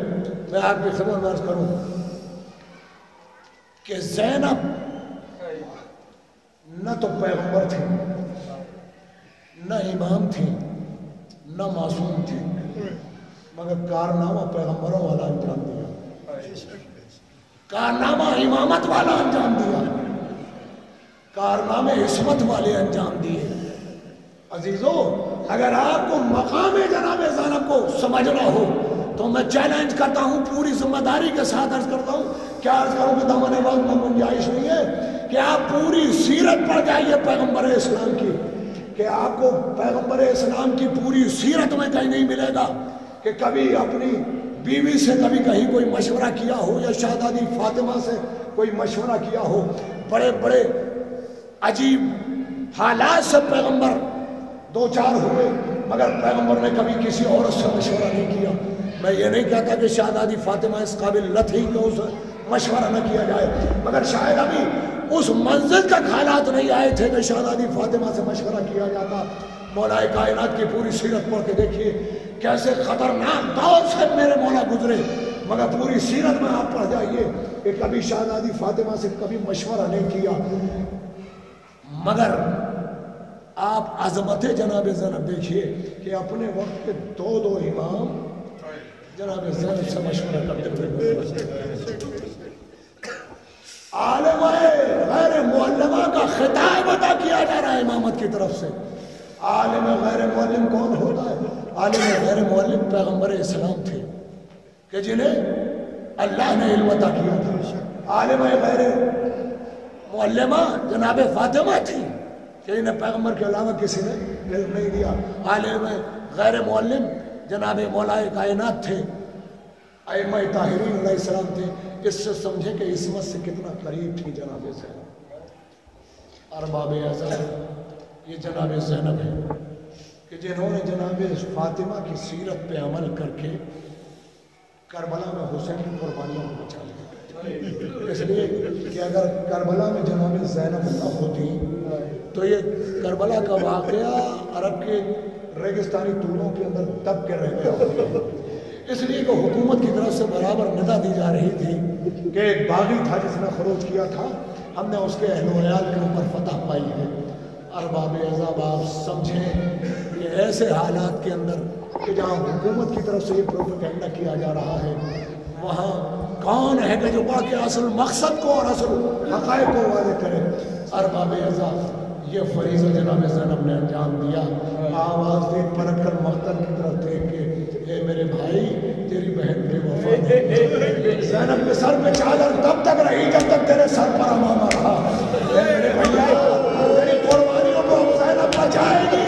میں آپ کی خدمت میں عرض کروں کہ زینب نہ تو پیغمبر تھی، نہ امام تھی، نہ معصوم تھی، مگر کارنامہ پیغمبروں والا انجام دیا، کارنامہ امامت والا انجام دیا، کارنامے عصمت والے انجام دیے۔ عزیزو، اگر آپ کو مقام جناب زینب کو سمجھنا ہو تو میں چیلنج کرتا ہوں، پوری ذمہ داری کے ساتھ عرض کرتا ہوں، کیا عرض کروں کہ دامن وقت میں گنجائش نہیں ہے کہ آپ پوری سیرت پڑھ جائیے پیغمبر اسلام کی، کہ آپ کو پیغمبر اسلام کی پوری سیرت میں کہیں نہیں ملے گا کہ کبھی اپنی بیوی سے کبھی کہیں کوئی مشورہ کیا ہو یا شہزادی فاطمہ سے کوئی مشورہ کیا ہو۔ بڑے بڑے عجیب حالات سے پیغمبر دو چار ہوئے، مگر پیغمبر نے کبھی کسی عورت سے مشورہ نہیں کیا۔ میں یہ نہیں کہتا کہ شہزادی فاطمہ اس قابل نہ تھی کہ اسے مشورہ نہ کیا جائے، مگر شاید ابھی اس منزل تک حالات نہیں آئے تھے کہ شہزادی فاطمہ سے مشورہ کیا جاتا۔ مولا کائنات کی پوری سیرت پڑھ کے دیکھیے کیسے خطرناک دور سے میرے مولا گزرے، مگر پوری سیرت میں آپ پڑھ جائیے کہ کبھی شہزادی فاطمہ سے کبھی مشورہ نہیں کیا۔ مگر آپ عظمت جناب زینب دیکھیے کہ اپنے وقت کے دو امام جناب زینب سے مشورہ کرتے ہوئے، عالمہ غیر معلمہ کا خطاب ادا کیا جا رہا ہے امامت کی طرف سے۔ عالم غیر معلم کون ہوتا ہے؟ عالم غیر معلم پیغمبر اسلام تھے کہ جنہیں اللہ نے علم عطا کیا تھا۔ عالم غیر معلمہ جناب فاطمہ تھی کہ انہیں پیغمبر کے علاوہ کسی نے علم نہیں دیا۔ عالم غیر معلم جناب مولا کائنات تھے، ائمہ طاہرین علیہ السلام تھے۔ اس سے سمجھے کہ عصمت سے کتنا قریب تھی جناب زینب۔ ارباب اعظم یہ جناب زینب ہے کہ جنہوں نے جناب فاطمہ کی سیرت پہ عمل کر کے کربلا میں حسین کی قربانیوں کو بچا لیا۔ اس لیے کہ اگر کربلا میں جناب زینب نہ ہوتی تو یہ کربلا کا واقعہ عرب کے ریگستانی طولوں کے اندر دب کے رہ گیا ہوتا۔ اس لیے کہ حکومت کی طرف سے برابر ندا دی جا رہی تھی کہ ایک باغی تھا جس نے خروج کیا تھا، ہم نے اس کے اہل و عیال کے اوپر فتح پائی ہے۔ ارباب اعظم آپ سمجھیں کہ ایسے حالات کے اندر کہ جہاں حکومت کی طرف سے یہ پروپیگنڈا کیا جا رہا ہے، وہاں کون ہے کہ جو باقی اصل مقصد کو اور اصل حقائق کو واضح کرے؟ ارباب اعظم یہ فریضہ جناب زینب نے انجام دیا۔ آواز دے پلٹ کر مقتل کی طرف دیکھ کے، اے میرے بھائی تیری بہن بے وفا ہے۔ زینب کے سر پہ چادر تب تک رہی جب تک تیرے سر پر امامہ رہا۔ اے میرے بھیا تیری قربانیوں کو زینب بچائے گی۔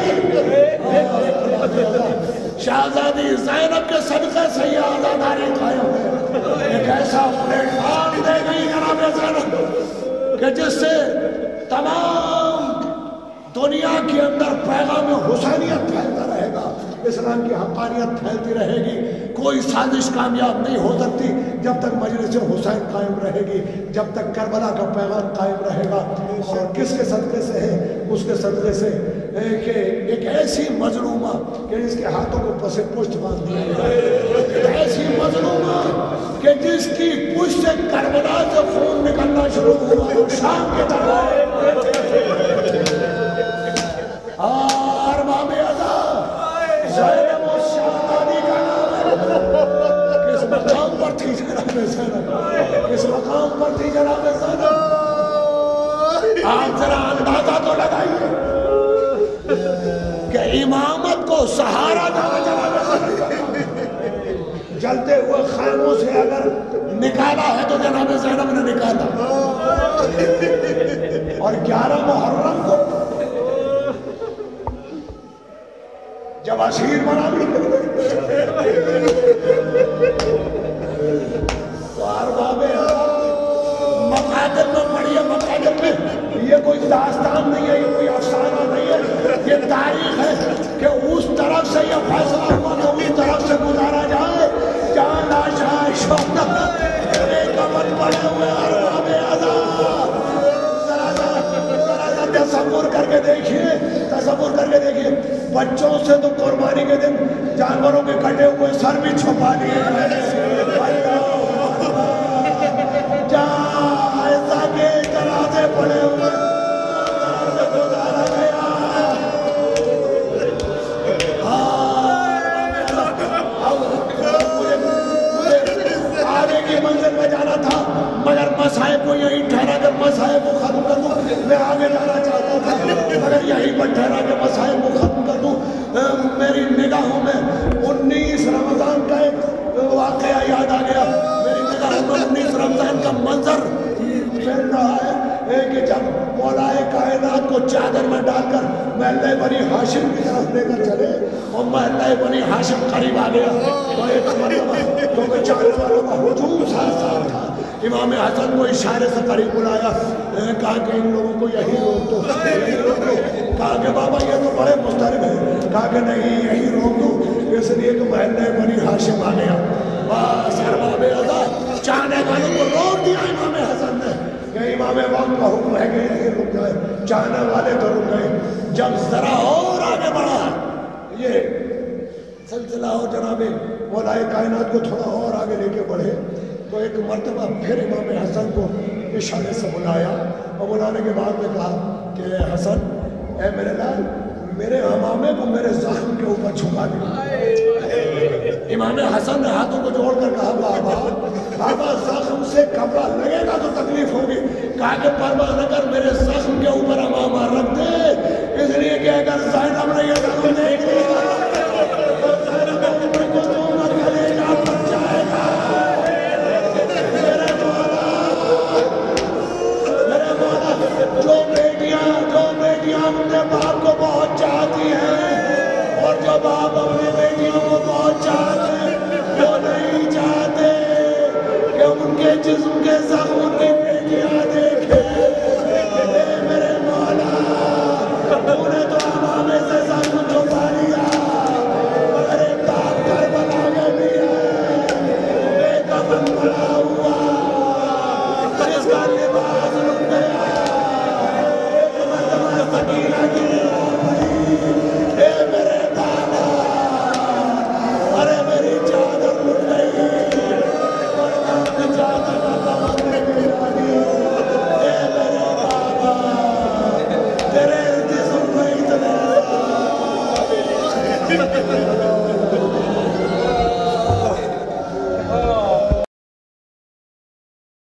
شہزادی زینب کے صدقے سے یہ آزاداری قائم ہے۔ ایک ایسا پلیٹ فارم دے گئی جناب زینب کہ جس سے تمام دنیا کے اندر پیغام حسینیت پھیلتا رہے گا، اسلام کی حقانیت پھیلتی رہے گی۔ کوئی سازش کامیاب نہیں ہو سکتی جب تک مجلس حسین قائم رہے گی، جب تک کربلا کا پیغام قائم رہے گا۔ اور کس کے صدقے سے ہے؟ اس کے صدقے سے کہ ایک ایسی مظلومہ کہ اس کے ہاتھوں کو پس پشت باندھ دیا گیا، ایک ایسی مظلومہ کہ جس کی پشت سے کربلا سے خون نکلنا شروع ہوا شام کے طرف۔ ارباب اعظم زینب و شہزادی کا نام ہے۔ کس مقام پر تھی جناب زینب؟ کس مقام پر تھی جناب زینب؟ آپ ذرا اندازہ تو لگائیے کہ امامت کو سہارا تھا جناب زینب۔ جلتے ہوئے خیموں سے اگر نکالا ہے تو جناب زینب نے نکالا۔ اور 11 محرم کو جب اسیر بنا بھی تو ارباب مقادم میں پڑھیے، مقادم میں یہ کوئی داستان نہیں ہے، یہ کوئی افسانہ نہیں ہے، یہ تاریخ ہے کہ اس طرف سے یہ فیصلہ ہوا کہ اس طرف سے گزارا جائے جہاں لاشیں شوہداء ایک کمر پڑے ہوئے ارباب بچوں سے تو قربانی کے دن جانوروں کے کٹے ہوئے سر بھی چھپا لیے میں نے۔ جہاں ایسا کے جنازے پڑے ہوئے گزارا گیا۔ آگے کی منزل میں جانا تھا مگر مصائب کو یہی ٹھہرا کر مصائب کو ختم کر دوں۔ میں آگے جانا چاہتا تھا مگر یہی پر ٹھہرا کہ مصائب کو ختم کر دوں۔ میری نگاہوں میں 19 رمضان کا ایک واقعہ یاد آ گیا۔ میری نگاہوں میں 19 رمضان کا منظر پھر رہا ہے کہ جب مولا کائنات کو چادر میں ڈال کر محلہ بنی ہاشم کی طرف لے کر چلے اور محلہ بنی ہاشم قریب آ گیا تو ایک مرتبہ کیونکہ چاہنے والوں کا ہجوم ساتھ ساتھ تھا، امام حسن کو اشارے سے قریب بلایا، کہا کہ ان لوگوں کو یہی روک دو، یہی روک دو۔ کہا کہ بابا یہ تو بڑے مضطرب ہیں۔ کہا کہ نہیں یہی روک دو، اس لیے کہ محلہ بنی ہاشم آ گیا۔ بس ارباب اعضاء چاہنے والوں کو روک دیا امام حسن نے کہ امام وقت کا حکم ہے کہ یہی رک جائے۔ چاہنے والے تو رک گئے۔ جب ذرا اور آگے بڑھا یہ سلسلہ اور جناب مولا کائنات کو تھوڑا اور آگے لے کے بڑھے تو ایک مرتبہ پھر امام حسن کو اشارے سے بلایا اور بلانے کے بعد میں کہا کہ حسن اے میرے لال میرے امامے کو میرے زخم کے اوپر چھپا دیا۔ امام حسن نے ہاتھوں کو جوڑ کر کہا بابا زخم سے کپڑا لگے گا تو تکلیف ہوگی۔ کہا کہ پرواہ نہ کر میرے زخم کے اوپر امامہ رکھ دے، اس لیے کہ اگر زینب نے یہ زخم دیکھ لیا تو زینب عمر کو تو عمر کلیجہ بچ جائے گا۔ میرے مولا جو بیٹیاں اپنے باپ کو بہت چاہتی ہیں اور جو باپ اپنی بیٹیوں کو بہت چاہتے ہیں وہ نہیں چاہتے کہ ان کے جسم کے زخم ان کی بیٹیاں دیکھیں۔ میرے مولا تو نے تو امامے سے زخم چھپا لیا مگر ایک بات کربلا میں بھی ہے، بے کفن پڑا ہوا جس کا لباس رک گیا، ایک مرتبہ سکینہ کی اے میرے بالا ارے میری چادر رک گئی اور چادر کا کمر گرا دی۔ اے میرے بابا تیرے جسم میں اتنے